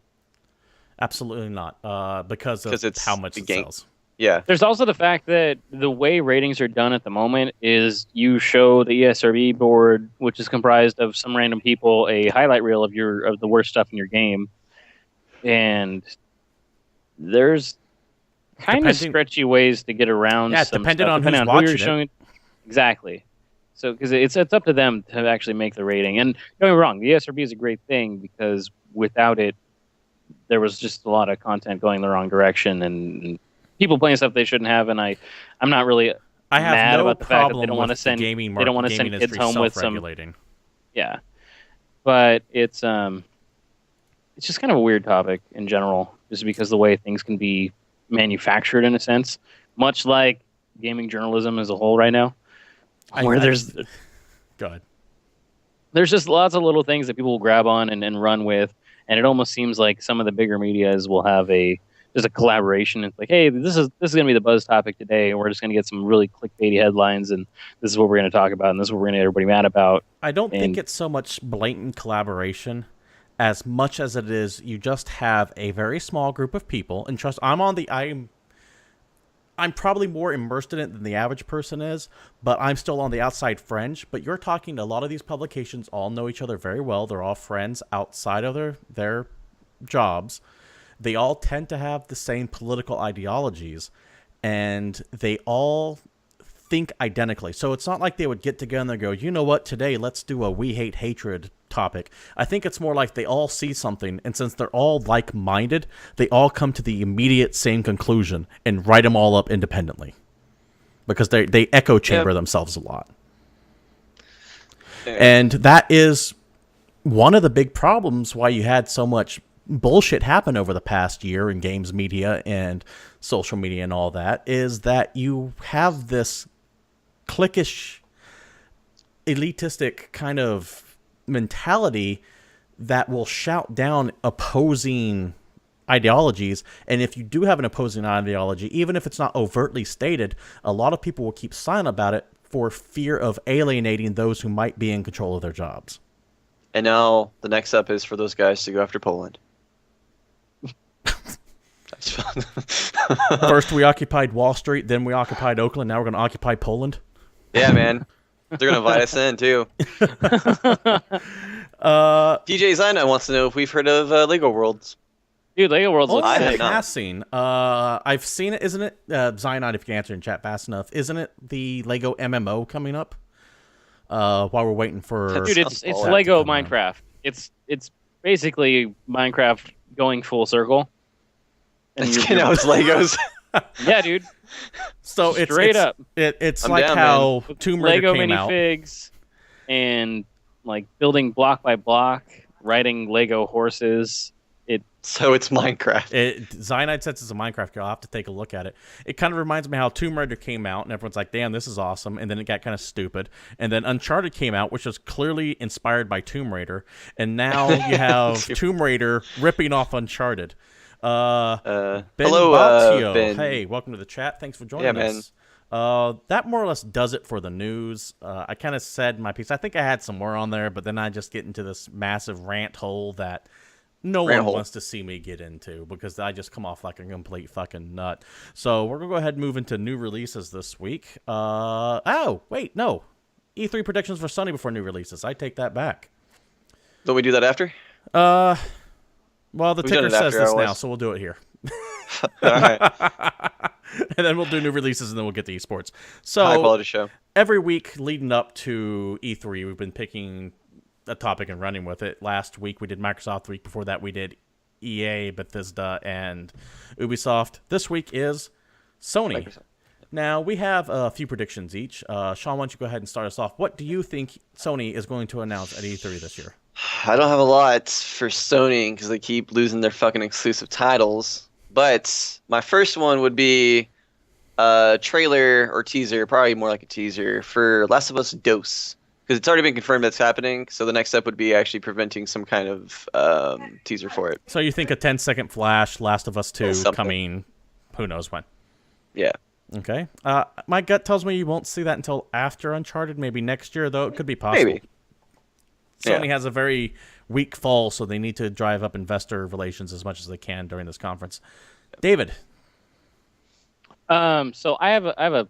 Absolutely not, because of it's how much the it game. sells. Yeah. There's also the fact that the way ratings are done at the moment is you show the ESRB board, which is comprised of some random people, a highlight reel of the worst stuff in your game, and there's kind of sketchy ways to get around. Yeah, some depending stuff, on who's who watching you're showing it. Exactly. So, because it's up to them to actually make the rating. And don't get me wrong, the ESRB is a great thing because without it, there was just a lot of content going the wrong direction and people playing stuff they shouldn't have. And I'm not really mad about the fact that they don't want to send kids home with some. Yeah, but it's just kind of a weird topic in general, just because the way things can be manufactured in a sense, much like gaming journalism as a whole right now. Go ahead. There's just lots of little things that people will grab on and run with, and it almost seems like some of the bigger medias will have just a collaboration. It's like, hey, this is going to be the buzz topic today, and we're just going to get some really clickbaity headlines, and this is what we're going to talk about, and this is what we're going to get everybody mad about. I don't think it's so much blatant collaboration as much as it is you just have a very small group of people, and trust, I'm probably more immersed in it than the average person is, but I'm still on the outside fringe. But you're talking to a lot of these publications all know each other very well. They're all friends outside of their jobs. They all tend to have the same political ideologies, and they all think identically. So it's not like they would get together and go, you know what, today let's do a we hate hatred topic. I think it's more like they all see something, and since they're all like-minded, they all come to the immediate same conclusion and write them all up independently because they echo chamber themselves a lot. And that is one of the big problems why you had so much bullshit happen over the past year in games media and social media and all that, is that you have this cliquish, elitistic kind of mentality that will shout down opposing ideologies. And if you do have an opposing ideology, even if it's not overtly stated, a lot of people will keep silent about it for fear of alienating those who might be in control of their jobs. And now the next step is for those guys to go after Poland. That's fun. First we occupied Wall Street, then we occupied Oakland, now we're going to occupy Poland. Yeah, man. They're going to invite us in, too. DJ Zina wants to know if we've heard of Lego Worlds. Dude, Lego Worlds looks sick. I've seen it, isn't it? Zion, if you can answer in chat fast enough, isn't it the Lego MMO coming up? While we're waiting for... Dude, it's Lego Minecraft. It's basically Minecraft going full circle. And it's Legos. Yeah, dude. So Straight up. It's I'm like down, how With Tomb Raider Lego came out. minifigs and like building block by block, riding Lego horses. So it's Minecraft. Cyanide says it's a Minecraft game. I'll have to take a look at it. It kind of reminds me how Tomb Raider came out, and everyone's like, damn, this is awesome. And then it got kind of stupid. And then Uncharted came out, which was clearly inspired by Tomb Raider. And now you have Tomb Raider ripping off Uncharted. Ben hello, Batio. Ben. Hey, welcome to the chat. Thanks for joining us. That more or less does it for the news. I kind of said my piece. I think I had some more on there, but then I just get into this massive rant hole that no one wants to see me get into because I just come off like a complete fucking nut. So we're going to go ahead and move into new releases this week. Oh, wait, no. E3 predictions for Sony before new releases. I take that back. Don't we do that after? Well, the We've ticker done it says after this hours. now, so we'll do it here. All right. And then we'll do new releases, and then we'll get to esports. So High quality show. every week leading up to E3, we've been picking a topic and running with it. Last week we did Microsoft. The week before that we did EA, Bethesda, and Ubisoft. This week is Sony. Microsoft. Now, we have a few predictions each. Sean, why don't you go ahead and start us off? What do you think Sony is going to announce at E3 this year? I don't have a lot for Sony because they keep losing their fucking exclusive titles. But my first one would be a trailer or teaser, probably more like a teaser, for Last of Us Dos. Because it's already been confirmed that's happening, so the next step would be actually preventing some kind of teaser for it. So you think a 10-second flash, Last of Us 2 Something. coming, who knows when? Yeah. Okay. My gut tells me you won't see that until after Uncharted, maybe next year, though it could be possible. Maybe. Sony Yeah. has a very weak fall, so they need to drive up investor relations as much as they can during this conference. David. So I have a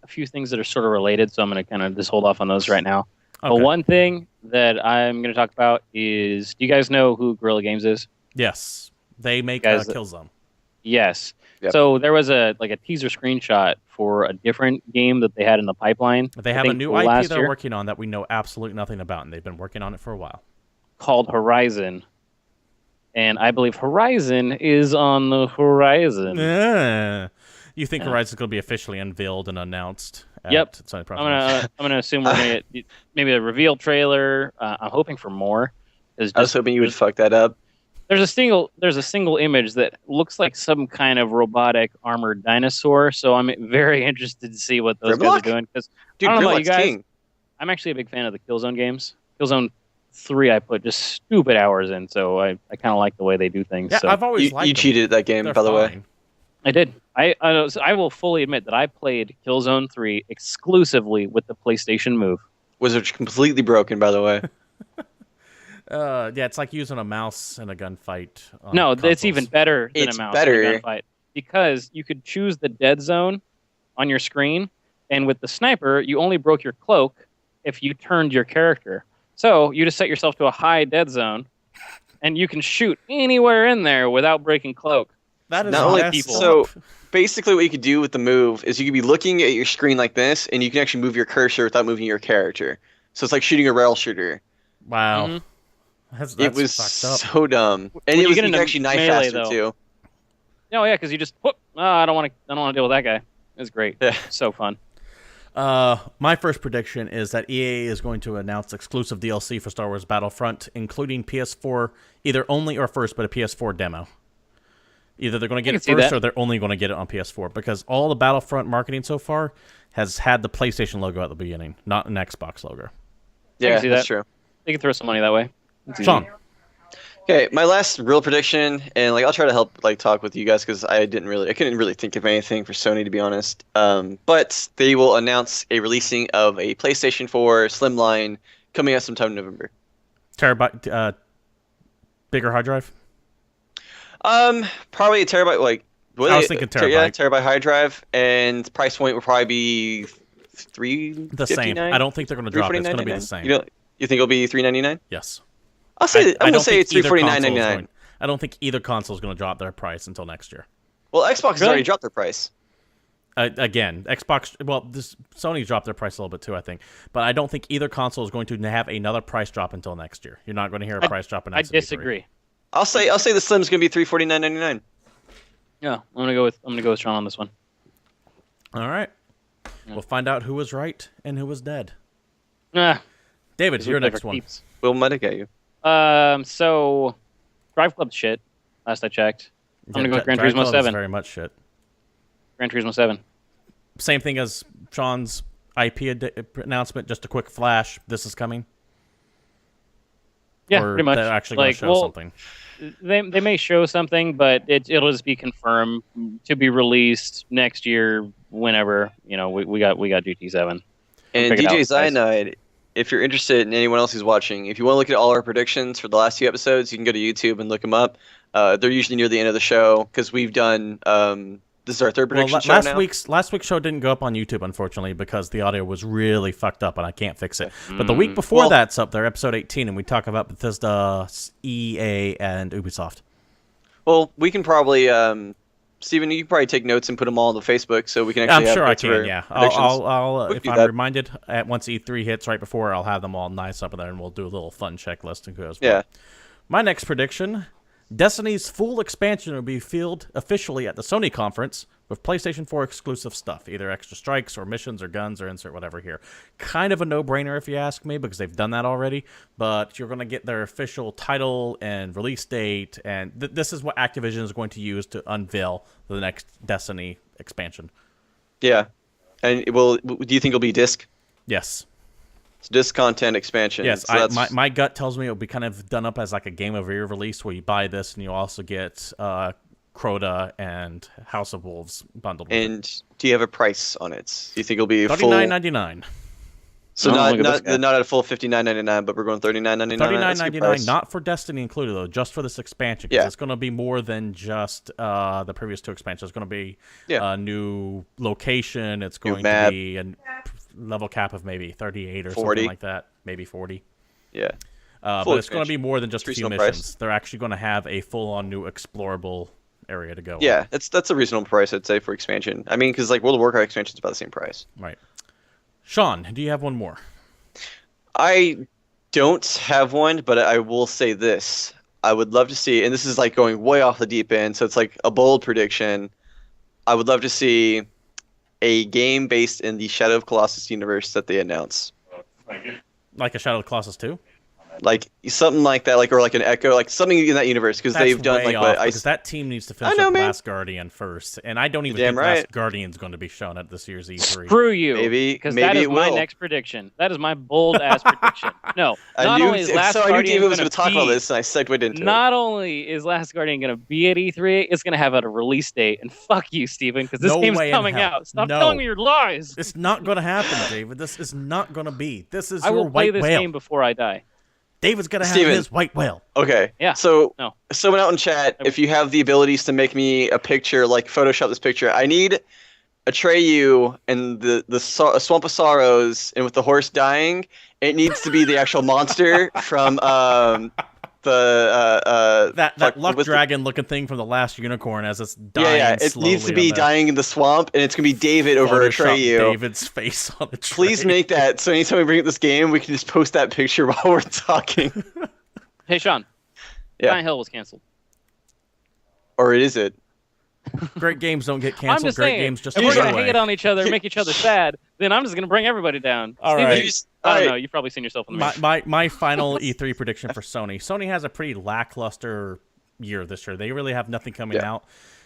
few things that are sort of related, so I'm going to kind of just hold off on those right now. Okay. But one thing that I'm going to talk about is, do you guys know who Guerrilla Games is? Yes. They make Guys, Killzone. Yes. Yep. So there was a teaser screenshot for a different game that they had in the pipeline. They I have a think new IP last they're year, working on that we know absolutely nothing about, and they've been working on it for a while. called Horizon. And I believe Horizon is on the horizon. You think Horizon's going to be officially unveiled and announced at Yep. Sony Pro? I'm gonna assume we're gonna get maybe a reveal trailer. I'm hoping for more. I was hoping you would fuck that up. There's a single image that looks like some kind of robotic armored dinosaur. So I'm very interested to see what those guys Grimlock? are doing. Because Dude, I don't know about you Grimlock's guys. king. I'm actually a big fan of the Killzone games. Killzone 3, I put just stupid hours in, so I kind of like the way they do things. Yeah, so. I've always liked You them. cheated at that game, They're by the way. fine. I did. I will fully admit that I played Killzone 3 exclusively with the PlayStation Move. Was it completely broken, by the way? Yeah, it's like using a mouse in a gunfight. on No, it's consoles. even better than It's a mouse better. in a gunfight because you could choose the dead zone on your screen, and with the sniper, you only broke your cloak if you turned your character. So you just set yourself to a high dead zone, and you can shoot anywhere in there without breaking cloak. That is Not only messed people. up. So basically, what you could do with the move is you could be looking at your screen like this, and you can actually move your cursor without moving your character. So it's like shooting a rail shooter. Wow. Mhm. That's It was fucked up. so dumb, and When you you get can into actually knife melee, faster though. too. Oh yeah, because you just whoop. Oh, I don't want to deal with that guy. It's great. Yeah. So fun. My first prediction is that EA is going to announce exclusive DLC for Star Wars Battlefront, including PS4, either only or first, but a PS4 demo. Either they're going to get can it see first that. or they're only going to get it on PS4, because all the Battlefront marketing so far has had the PlayStation logo at the beginning, not an Xbox logo. Yeah, see that's that. true. They can throw some money that way. It's easy. Sean. Okay, my last real prediction, and like I'll try to help like talk with you guys because I couldn't really think of anything for Sony to be honest. But they will announce a releasing of a PlayStation 4 Slimline coming out sometime in November. Terabyte, bigger hard drive? Probably a terabyte. Like I was thinking terabyte. Yeah, terabyte hard drive, and price point will probably be The same. I don't think they're going to drop it. It's going to be the same. You think it'll be $399? Yes. I'm gonna don't say think it's either console is $349.99. going- I don't think either console is going to drop their price until next year. Well, Xbox has Really? already dropped their price. Again, Xbox. Well, Sony dropped their price a little bit too, I think. But I don't think either console is going to have another price drop until next year. You're not going to hear a price drop I announced. disagree. I'll say the Slim's gonna be $349.99. Yeah, I'm gonna go with Sean on this one. All right. Yeah. We'll find out who was right and who was dead. Ah, David, this your would play next for one. keeps. We'll mitigate you. So Drive Club shit. Last I checked, I'm gonna go with Gran Drag Turismo Club is 7. very much shit. Gran Turismo 7. Same thing as Sean's IP announcement. Just a quick flash. This is coming. Yeah, Or pretty much. they're actually going to show something. They may show something, but it'll just be confirmed to be released next year. Whenever we got GT7. And Check it DJ out, guys. Cyanide, if you're interested, and anyone else who's watching, if you want to look at all our predictions for the last 2 episodes, you can go to YouTube and look them up. They're usually near the end of the show because we've done. This is our third prediction show now. Last week's show didn't go up on YouTube, unfortunately, because the audio was really fucked up and I can't fix it. But the week before that's up there, episode 18, and we talk about Bethesda, EA, and Ubisoft. Well, we can probably, Steven, you can probably take notes and put them all on the Facebook so we can actually. I'm sure I notes for can. Yeah, predictions. I'll We can if do I'm that. reminded at once E3 hits right before, I'll have them all nice up there, and we'll do a little fun checklist and go as well. Yeah. My next prediction: Destiny's full expansion will be revealed officially at the Sony conference with PlayStation 4 exclusive stuff, either extra strikes or missions or guns or insert whatever here. Kind of a no-brainer if you ask me, because they've done that already, but you're going to get their official title and release date, and this is what Activision is going to use to unveil the next Destiny expansion. Yeah. And do you think it'll be disc? Yes. It's disc content expansion. Yes, So that's- my gut tells me it'll be kind of done up as like a Game of the Year release where you buy this and you also get Crota and House of Wolves bundled with it. And do you have a price on it? Do you think it'll be full? $39.99. So Oh, not look at this guy. not at a full $59.99, but we're going $39.99. That's a good $39.99, price. not for Destiny included though, just for this expansion. 'Cause Yeah. it's going to be more than just the previous 2 expansions. It's going to be Yeah. a new location. It's going to map. be a level cap of maybe 38 or 40. something like that, maybe 40. Yeah. But Full it's going to be expansion. more than just a few Reasonable missions. price. They're actually going to have a full-on new explorable area to go. Yeah, that's a reasonable price, I'd say, for expansion. I mean, because like World of Warcraft expansion is about the same price. Right. Sean, do you have one more? I don't have one, but I will say this. I would love to see, and this is like going way off the deep end, so it's like a bold prediction. I would love to see a game based in the Shadow of Colossus universe that they announce. Like a Shadow of the Colossus 2? Like something like that, or like an Echo, like something in that universe, because they've done way like off, what I because that team needs to finish know, up man. Last Guardian first, and I don't even Damn think right. Last Guardian's going to be shown at this year's E3. Screw you. Maybe- because maybe that is it my will. next prediction. That is my bold ass prediction. No, not only is Last so I knew Guardian David was going going to talk about this, and I segued into it. Not only is Last Guardian going to be at E3, it's going to have a release date. And fuck you, Steven, because this No game's way in coming hell. out. Stop No. telling me your lies. It's not going to happen, David. This is not going to be. This is I your will play white this whale. game before I die. David's going to have Steven. his white whale. Okay. Yeah. So, No. someone out in chat, if you have the abilities to make me a picture, like Photoshop this picture, I need Atreyu and the Swamp of Sorrows, and with the horse dying, it needs to be the actual monster from That fuck, luck what's the- dragon looking thing from the last unicorn as it's dying Yeah, it slowly needs to be on the dying in the swamp, and it's gonna be David over Photoshop Atreyu. David's face on a tray. Please make that so anytime we bring up this game, we can just post that picture while we're talking. Hey, Sean. Yeah. Silent Hill was canceled. Or is it? Great games don't get I'm canceled. just Great saying, games just if go we're going to away. hate on each other and make each other sad, then I'm just going to bring everybody down. All Steven, right. I don't Alright. know. You've probably seen yourself in the mirror. My final E3 prediction for Sony. Sony has a pretty lackluster year this year. They really have nothing coming Yeah. out.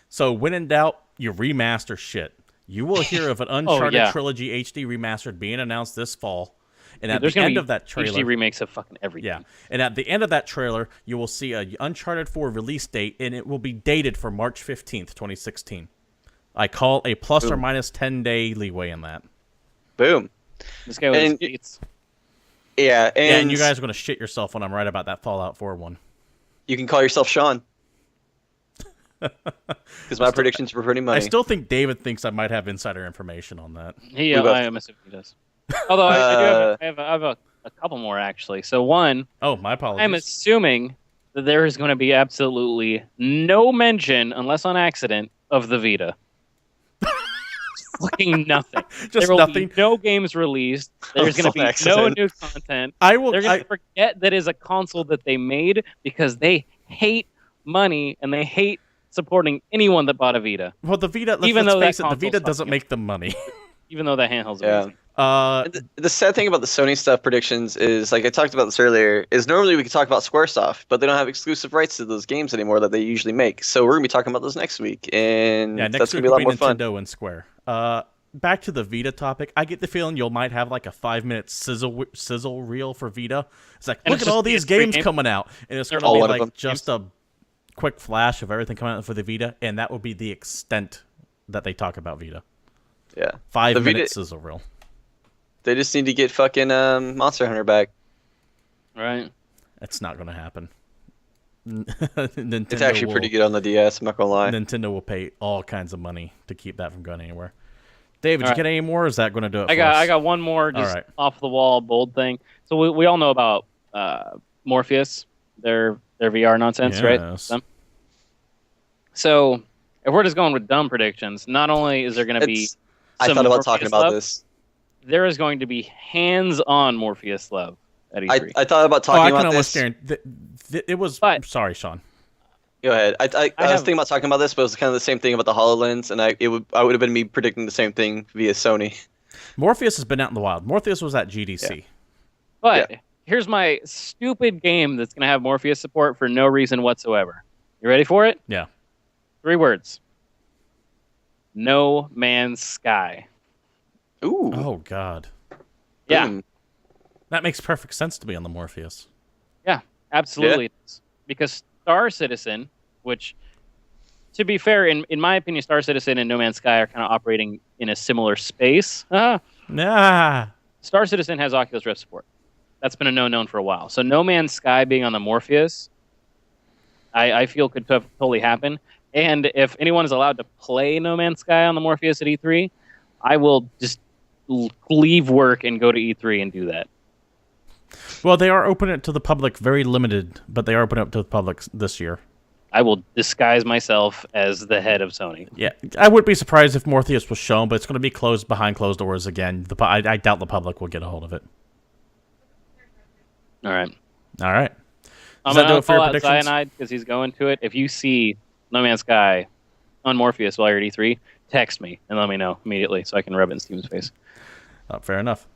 So when in doubt, you remaster shit. You will hear of an Uncharted yeah. Trilogy HD remastered being announced this fall. And at There's the going end to of that be trailer, HD remakes of fucking everything. yeah, and at the end of that trailer, you will see a Uncharted 4 release date, and it will be dated for March 15th, 2016. I call a plus or Boom. minus 10-day leeway in that. Boom. This guy was And- it's Yeah, And you guys are going to shit yourself when I'm right about that Fallout 4 one. you can call yourself Sean. Because my predictions were pretty money. I still think David thinks I might have insider information on that. he. We both- I am assuming he does. Although I have a couple more actually. So one, Oh, my apologies. I'm assuming that there is going to be absolutely no mention, unless on accident, of the Vita. Fucking nothing. Just There will nothing. be no games released. There's going to Unless be on no accident. new content. I will. They're going to forget that is a console that they made because they hate money and they hate supporting anyone that bought a Vita. Well, the Vita, Even let's though that face it, the console's Vita doesn't fucking make the money. Even though that handheld's Yeah. amazing. And the sad thing about the Sony stuff predictions is, like I talked about this earlier, is normally we could talk about Squaresoft, but they don't have exclusive rights to those games anymore that they usually make. So we're gonna be talking about those next week, and Yeah, next that's week gonna be a will lot be more fun. Nintendo and Square. Back to the Vita topic. I get the feeling you might have like a 5-minute sizzle reel for Vita. It's like, And look it's at all just these PS3 games games. coming out, and it's They're gonna all be one of like them. just a quick flash of everything coming out for the Vita, and that would be the extent that they talk about Vita. Yeah, 5 minute Vita- sizzle reel. they just need to get fucking Monster Hunter back. Right. It's not gonna happen. Nintendo It's actually pretty good on the DS. I'm not gonna lie. Nintendo will pay all kinds of money to keep that from going anywhere. David, All did you get any more? Or is that going to do it? I got one more just right. off the wall bold thing. So we all know about Morpheus, their VR nonsense, right? Yes. So if we're just going with dumb predictions, not only is there going to be It's, I some thought about Morpheus talking about love, this. there is going to be hands-on Morpheus love at E3. I thought about Oh, talking I can about almost this. guarantee. It was. But- Sorry, Sean. Go ahead. I was have- thinking about talking about this, but it was kind of the same thing about the HoloLens, and I would have been me predicting the same thing via Sony. Morpheus has been out in the wild. Morpheus was at GDC. But here's my stupid game that's going to have Morpheus support for no reason whatsoever. You ready for it? Yeah. 3 words. No Man's Sky. Ooh. Oh God, Yeah, Mm. that makes perfect sense to be on the Morpheus. absolutely. It is. Because Star Citizen, which, to be fair, in my opinion, Star Citizen and No Man's Sky are kind of operating in a similar space. Nah. Star Citizen has Oculus Rift support. That's been a known for a while. So No Man's Sky being on the Morpheus, I feel could totally happen. And if anyone is allowed to play No Man's Sky on the Morpheus at E3, I will just leave work and go to E3 and do that. Well, they are opening it to the public, very limited, but they are opening it to the public this year. I will disguise myself as the head of Sony. Yeah, I wouldn't be surprised if Morpheus was shown, but it's going to be closed behind closed doors again. I doubt the public will get a hold of it. All right. All right. I'm Does that going do to it for your call out predictions? Cyanide because he's going to it. If you see No Man's Sky on Morpheus while you're at E3, text me and let me know immediately so I can rub it in Steven's face. Oh, fair enough.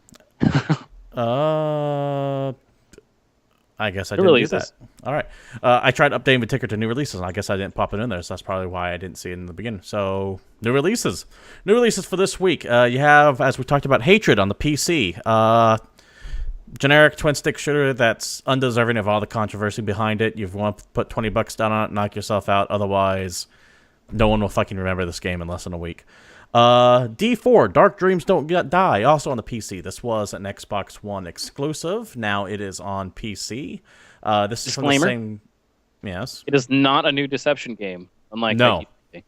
I guess I New didn't do releases. that. All right. I tried updating the ticker to new releases, and I guess I didn't pop it in there, so that's probably why I didn't see it in the beginning. So, new releases. New releases for this week. You have, as we talked about, Hatred on the PC. Generic twin-stick shooter that's undeserving of all the controversy behind it. You want to put $20 down on it, knock yourself out. Otherwise, no one will fucking remember this game in less than a week. D4, Dark Dreams Don't Die, also on the PC. This was an Xbox One exclusive. Now it is on PC. This is from the Disclaimer. same... Yes? It is not a new Deception game, unlike No. like you-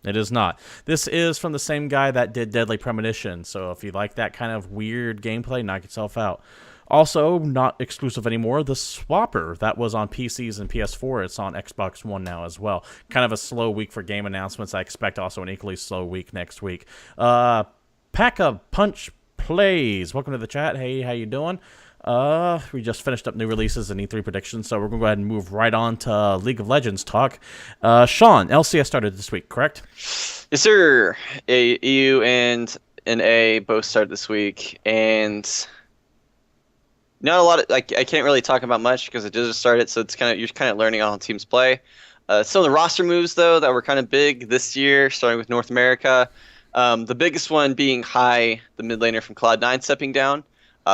It is not. This is from the same guy that did Deadly Premonition, so if you like that kind of weird gameplay, knock yourself out. Also, not exclusive anymore, the Swapper. That was on PCs and PS4. It's on Xbox One now as well. Kind of a slow week for game announcements. I expect also an equally slow week next week. Pack-a-Punch Plays. Welcome to the chat. Hey, how you doing? We just finished up new releases and E3 predictions, so we're going to go ahead and move right on to League of Legends talk. Sean, LCS started this week, correct? Yes, sir. EU and an A both started this week, and not a lot of I can't really talk about much because it just started, so it's you're kind of learning on how teams play. Some of the roster moves though that were kind of big this year, starting with North America. The biggest one being High, the mid laner from Cloud9, stepping down.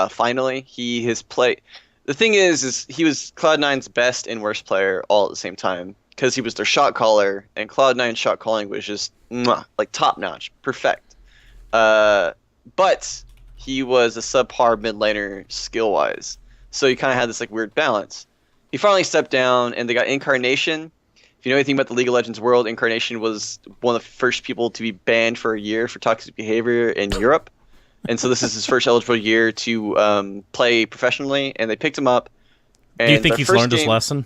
Finally, he has played. The thing is he was Cloud9's best and worst player all at the same time because he was their shot caller, and Cloud9's shot calling was just like top notch, perfect. But he was a subpar mid laner skill wise, so he kind of had this like weird balance. He finally stepped down, and they got Incarnation. If you know anything about the League of Legends world, Incarnation was one of the first people to be banned for a year for toxic behavior in Europe. And so this is his first eligible year to play professionally, and they picked him up. And Do you think their he's first learned his game- lesson?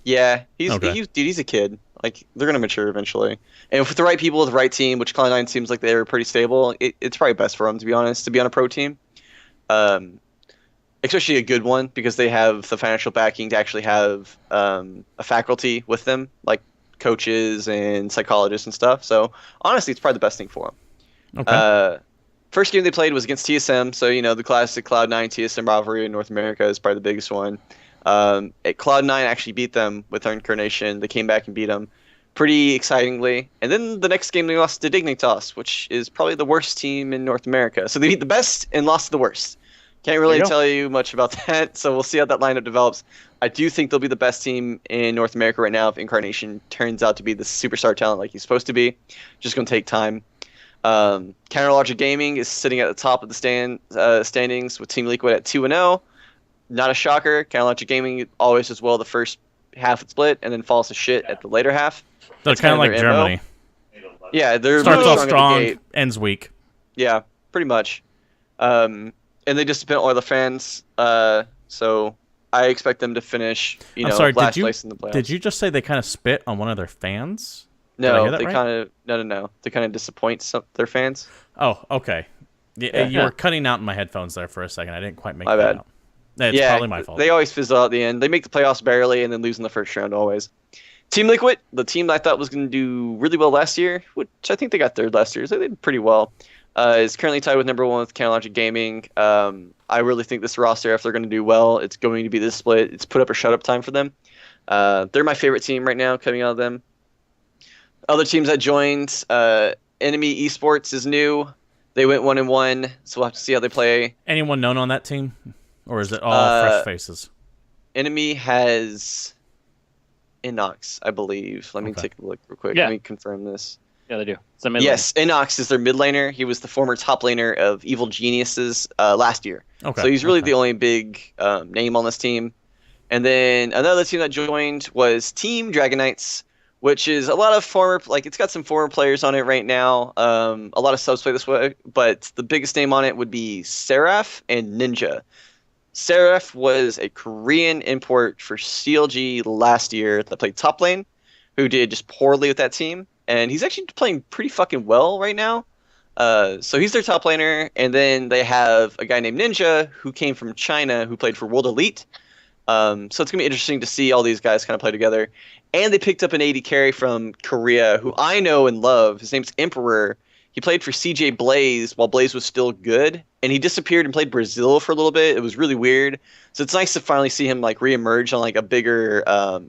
Yeah, Okay. he's a kid. Like, they're gonna mature eventually, and with the right people, with the right team, which Cloud9 seems like they're pretty stable. It's probably best for them, to be honest, to be on a pro team, especially a good one because they have the financial backing to actually have a faculty with them, like coaches and psychologists and stuff. So honestly, it's probably the best thing for them. Okay. First game they played was against TSM, so the classic Cloud9 TSM rivalry in North America is probably the biggest one. Cloud9 actually beat them with their incarnation. They came back and beat them pretty excitingly. And then the next game they lost to Dignitas, which is probably the worst team in North America. So they beat the best and lost to the worst. Can't really tell you much about that, so we'll see how that lineup develops. I do think they'll be the best team in North America right now if Incarnation turns out to be the superstar talent like he's supposed to be. Just going to take time. Counterlogic Gaming is sitting at the top of the standings with Team Liquid at 2-0. Not a shocker. Counterlogic Gaming always does well the first half of the split and then falls to shit at the later half. They're kind of like Germany. Yeah, they're starts off strong, strong, ends weak. Yeah, pretty much. And they disappoint all the fans. So I expect them to finish, I'm sorry, last place in the playoffs. Did you just say they kind of spit on one of their fans? No, they kind of no. They kind of disappoint their fans. Oh, okay. Yeah, you were cutting out in my headphones there for a second. I didn't quite make My that bad. out. It's probably my fault. They always fizzle out at the end. They make the playoffs barely and then lose in the first round always. Team Liquid, the team I thought was going to do really well last year, which I think they got third last year, so they did pretty well, is currently tied with number 1 with Counterlogic Gaming. I really think this roster, if they're going to do well, it's going to be this split. It's put up or shut up time for them. They're my favorite team right now coming out of them. Other teams that joined, Enemy Esports is new. They went 1-1, so we'll have to see how they play. Anyone known on that team? Or is it all fresh faces? Enemy has Inox, I believe. Let me take a look real quick. Yeah. Let me confirm this. Yeah, they do. It's a mid Yes, Inox is their mid laner. He was the former top laner of Evil Geniuses last year. Okay. So he's really the only big name on this team. And then another team that joined was Team Dragon Knights, which is a lot of former, it's got some former players on it right now. A lot of subs play this way, but the biggest name on it would be Seraph and Ninja. Seraph was a Korean import for CLG last year that played top lane, who did just poorly with that team. And he's actually playing pretty fucking well right now. So he's their top laner. And then they have a guy named Ninja who came from China who played for World Elite. So it's going to be interesting to see all these guys kind of play together. And they picked up an AD carry from Korea who I know and love. His name's Emperor. He played for CJ Blaze while Blaze was still good. And he disappeared and played Brazil for a little bit. It was really weird. So it's nice to finally see him reemerge on a bigger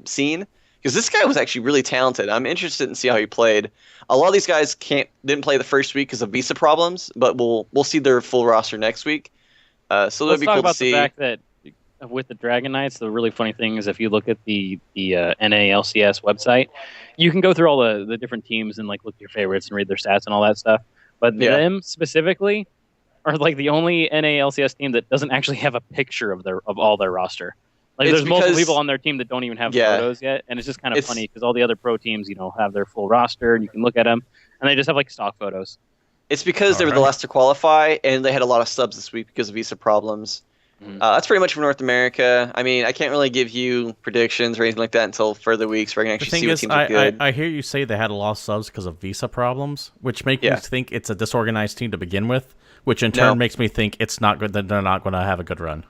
scene. Because this guy was actually really talented. I'm interested in see how he played. A lot of these guys didn't play the first week because of visa problems, but we'll see their full roster next week. So that'd be cool to see. Let's talk about the fact that with the Dragon Knights, the really funny thing is if you look at the NALCS website, you can go through all the different teams and look at your favorites and read their stats and all that stuff. But them specifically are the only NALCS team that doesn't actually have a picture of all their roster. There's multiple people on their team that don't even have photos yet, and it's just kind of funny because all the other pro teams, have their full roster and you can look at them, and they just have stock photos. It's because they were the last to qualify, and they had a lot of subs this week because of visa problems. That's pretty much for North America. I mean, I can't really give you predictions or anything like that until further weeks where I can actually see what teams are good. I hear you say they had a lot of subs because of visa problems, which make me think it's a disorganized team to begin with, which in turn makes me think it's not good that they're not going to have a good run.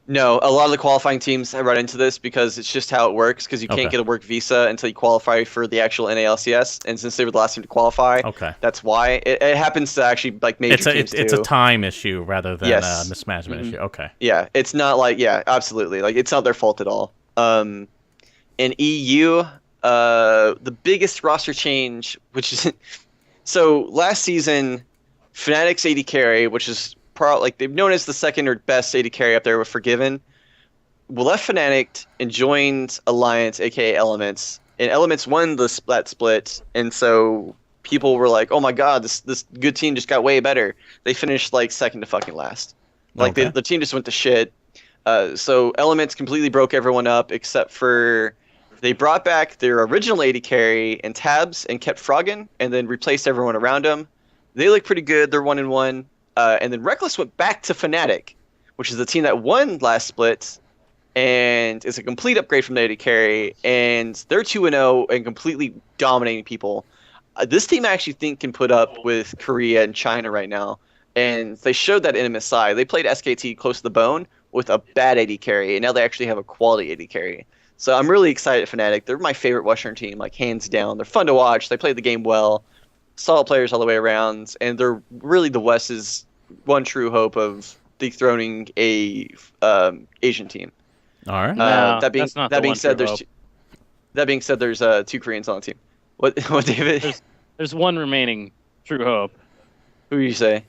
No, a lot of the qualifying teams have run into this because it's just how it works, because you can't get a work visa until you qualify for the actual NALCS, and since they were the last team to qualify, that's why. It happens to actually major teams too. It's a time issue rather than a mismanagement issue. Okay. Yeah, it's not absolutely. It's not their fault at all. In EU, the biggest roster change, which is... So, last season, Fnatic's AD carry, which is... they've known as the second or best AD carry up there with Forgiven, left Fnatic and joined Alliance, aka Elements, and Elements won that split, and so people were like, "Oh my god, this good team just got way better." They finished second to fucking last. The team just went to shit. So Elements completely broke everyone up except for they brought back their original AD carry and Tabs and kept Froggen, and then replaced everyone around them. They look pretty good. They're 1-1. And then Reckless went back to Fnatic, which is the team that won last split, and is a complete upgrade from the AD carry, and they're 2-0 and completely dominating people. This team I actually think can put up with Korea and China right now, and they showed that in MSI. They played SKT close to the bone with a bad AD carry, and now they actually have a quality AD carry. So I'm really excited at Fnatic. They're my favorite Western team, like hands down. They're fun to watch. They play the game well, solid players all the way around, and they're really the West's one true hope of dethroning a Asian team. All right. No, that being that's not that the being one said, true there's hope. that being said, there's 2 Koreans on the team. What David? There's one remaining true hope. Who you say?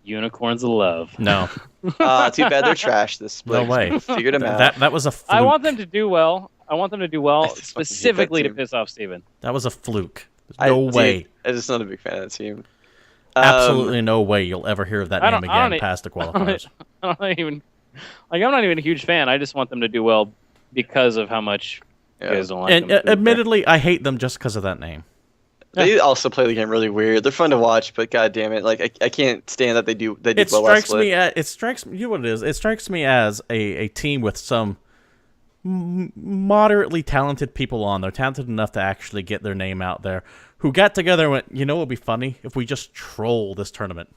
Unicorns of Love. No. Too bad they're trash. This split. No way. Figured them out. That was a fluke. I want them to do well. That's Specifically to fucking piss off Steven. That was a fluke. There's no way. I'm just not a big fan of that team. Absolutely no way you'll ever hear of that I name don't- I again don't- past the qualifiers. I'm not even a huge fan. I just want them to do well because of how much you guys don't like And them. admittedly, I hate them just because of that name. They also play the game really weird. They're fun to watch, but god damn it, like I can't stand that they do It well last strikes split. me as you know what it is. It strikes me as a team with some moderately talented people on. They're talented enough to actually get their name out there. Who got together and went, you know, it'd be funny if we just troll this tournament.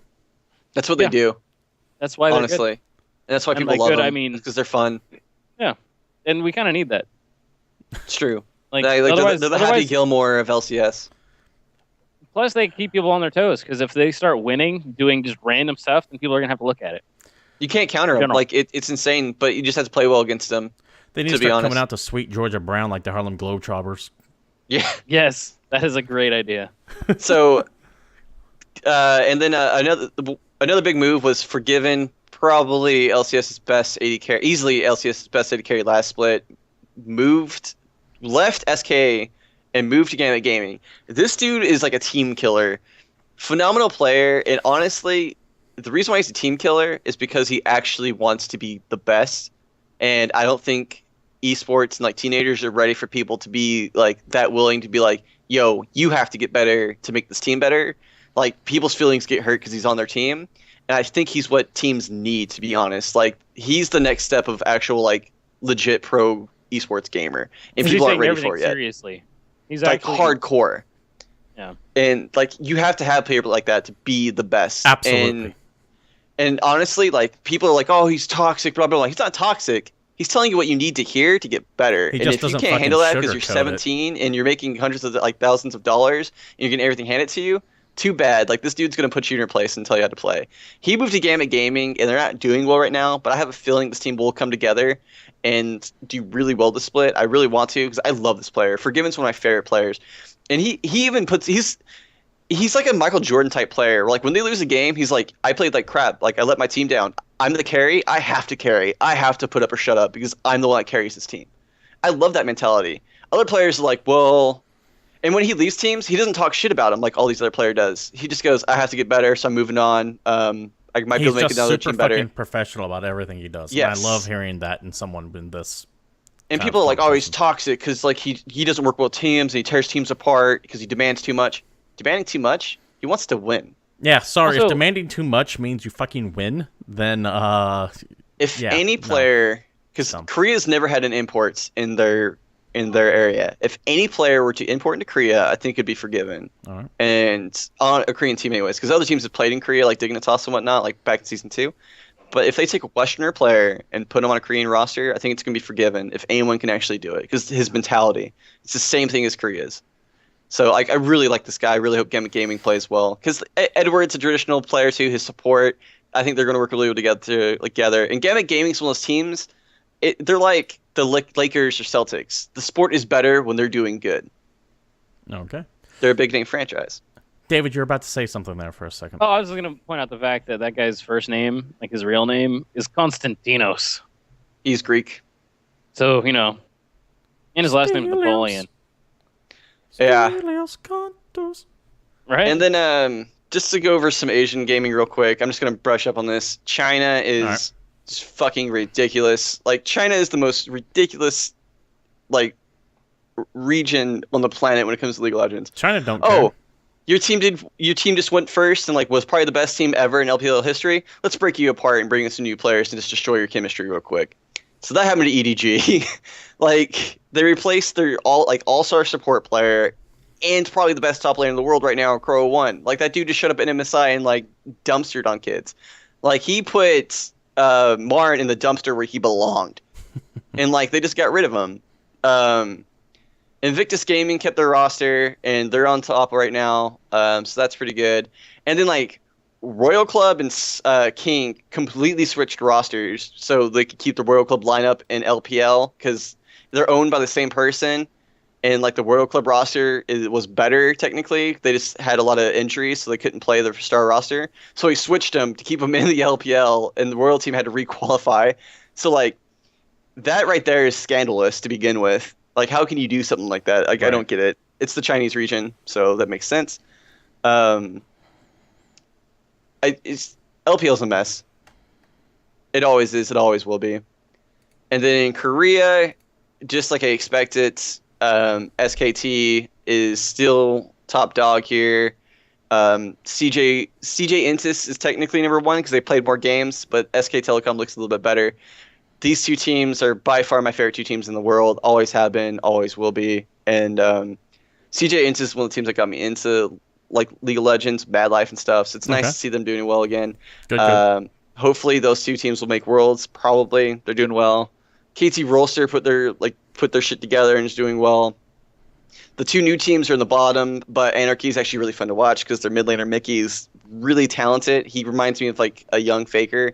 That's what they do, That's why they're honestly. And that's why And people by love good, them. I mean- because they're fun. good. And we kind of need that. It's true. Like, they're otherwise, the Happy otherwise- Gilmore of LCS. plus they keep people on their toes because if they start winning, doing just random stuff, then people are gonna have to look at it. You can't counter them. General. Like it's insane, but you just have to play well against them. They need To to be start honest. coming out to sweet Georgia Brown like the Harlem Globetrotters. Yeah. Yes, that is a great idea. So, and then another big move was Forgiven, probably LCS's best AD carry, easily LCS's best AD carry last split. Left SK and moved to Gambit Gaming. This dude is like a team killer, phenomenal player, and honestly, the reason why he's a team killer is because he actually wants to be the best, and I don't think esports and like teenagers are ready for people to be like that willing to be like, yo, you have to get better to make this team better. Like people's feelings get hurt because he's on their team, and I think he's what teams need, to be honest. Like he's the next step of actual like legit pro esports gamer, and He's people aren't taking ready everything for it yet. seriously. He's Like actually hardcore. Yeah. And like you have to have people like that to be the best. Absolutely. And honestly, like people are like, oh, he's toxic, blah blah blah. He's not toxic. He's telling you what you need to hear to get better. He And just if you doesn't can't fucking handle that because you're sugarcoat it. 17 and you're making hundreds of like thousands of dollars and you're getting everything handed to you, too bad. Like this dude's gonna put you in your place and tell you how to play. He moved to Gambit Gaming and they're not doing well right now, but I have a feeling this team will come together and do really well this split. I really want to because I love this player. Forgiven's one of my favorite players, and he even puts he's like a Michael Jordan type player. Like when they lose a game, he's like, I played like crap. Like I let my team down. I'm the carry. I have to carry. I have to put up or shut up because I'm the one that carries this team. I love that mentality. Other players are like, well, and when he leaves teams, he doesn't talk shit about him like all these other players does. He just goes, I have to get better, so I'm moving on. I might be able He's to make just another super team better. fucking professional about everything he does. Yes. And I love hearing that in someone in this. And kind people of are like, oh, he's person. toxic because like he doesn't work well with teams and he tears teams apart because he demands too much. Demanding too much? He wants to win. Yeah, sorry. Also- if demanding too much means you fucking win, then If Yeah, any no. player, because Dumb. Korea's never had an imports in their area. If any player were to import into Korea, I think it'd be Forgiven. all right. And on a Korean team anyways, because other teams have played in Korea, like Dignitas and whatnot, like back in season 2. But if they take a Westerner player and put him on a Korean roster, I think it's going to be Forgiven if anyone can actually do it. Because his mentality, it's the same thing as Korea's. So like, I really like this guy. I really hope Gambit Gaming plays well. Because Edward's a traditional player too. His support, I think they're going to work really well together. And Gambit Gaming's one of those teams, they're like the Lakers or Celtics. The sport is better when they're doing good. Okay. They're a big name franchise. David, you're about to say something there for a second. Oh, I was just gonna point out the fact that that guy's first name, like his real name, is Konstantinos. He's Greek. So and his last name is Stelios. Napoleon, Yeah. Stelios Cantos. right? And then just to go over some Asian gaming real quick, I'm just going to brush up on this. China is Alright. just fucking ridiculous. Like, China is the most ridiculous, like, region on the planet when it comes to League of Legends. China don't Oh, care. your team just went first and, like, was probably the best team ever in LPL history. Let's break you apart and bring in some new players and just destroy your chemistry real quick. So that happened to EDG. Like, they replaced their all-star support player and probably the best top laner in the world right now, Crow 1. Like, that dude just showed up in MSI and, like, dumpstered on kids. Like, he put Marn in the dumpster where he belonged. And, like, they just got rid of him. Invictus Gaming kept their roster, and they're on top right now. So that's pretty good. And then like Royal Club and King completely switched rosters, so they could keep the Royal Club lineup in LPL because they're owned by the same person. And like the Royal Club roster was better technically. They just had a lot of injuries, so they couldn't play their star roster. So he switched them to keep them in the LPL, and the Royal team had to requalify. So like that right there is scandalous to begin with. Like, how can you do something like that? Like, Right. I don't get it. It's the Chinese region, so that makes sense. LPL's a mess. It always is. It always will be. And then in Korea, just like I expected, SKT is still top dog here. CJ Intis is technically number one because they played more games, but SK Telecom looks a little bit better. These two teams are by far my favorite two teams in the world. Always have been, always will be. And CJ Intis is one of the teams that got me into like League of Legends, Bad Life, and stuff. So it's nice to see them doing well again. Good. Hopefully those two teams will make Worlds. Probably they're doing well. KT Rolster put their shit together and is doing well. The two new teams are in the bottom, but Anarchy is actually really fun to watch because their mid laner Mickey is really talented. He reminds me of like a young Faker.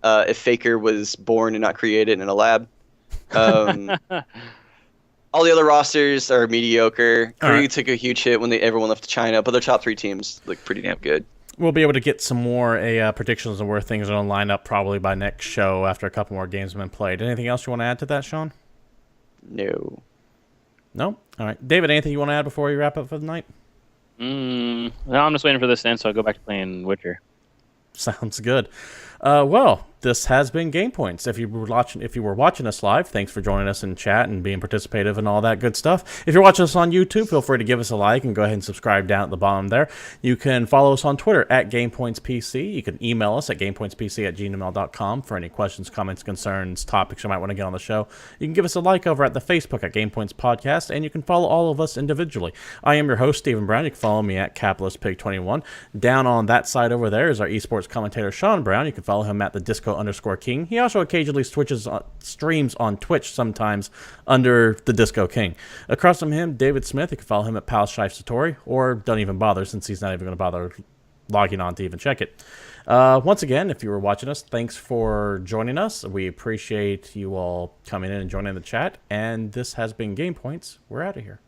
If Faker was born and not created in a lab. All the other rosters are mediocre. Korea took a huge hit when everyone left to China, but their top three teams look pretty damn good. We'll be able to get some more predictions of where things are going to line up probably by next show after a couple more games have been played. Anything else you want to add to that, Sean? No. No? All right. David, anything you want to add before we wrap up for the night? No, I'm just waiting for this to end, so I'll go back to playing Witcher. Sounds good. Well, this has been GamePoints. If you were watching us live, thanks for joining us in chat and being participative and all that good stuff. If you're watching us on YouTube, feel free to give us a like and go ahead and subscribe down at the bottom there. You can follow us on Twitter at GamePointsPC. You can email us at GamePointsPC@gmail.com for any questions, comments, concerns, topics you might want to get on the show. You can give us a like over at the Facebook at GamePoints Podcast, and you can follow all of us individually. I am your host, Stephen Brown. You can follow me at CapitalistPig21. Down on that side over there is our esports commentator, Sean Brown. You can follow him at the Disco_King. He also occasionally streams on Twitch sometimes under the Disco King. Across from him, David Smith. You can follow him at Pal Shife Satori, or don't even bother since he's not even going to bother logging on to even check it. Once again, if you were watching us, thanks for joining us. We appreciate you all coming in and joining the chat. And this has been GamePoints. We're out of here.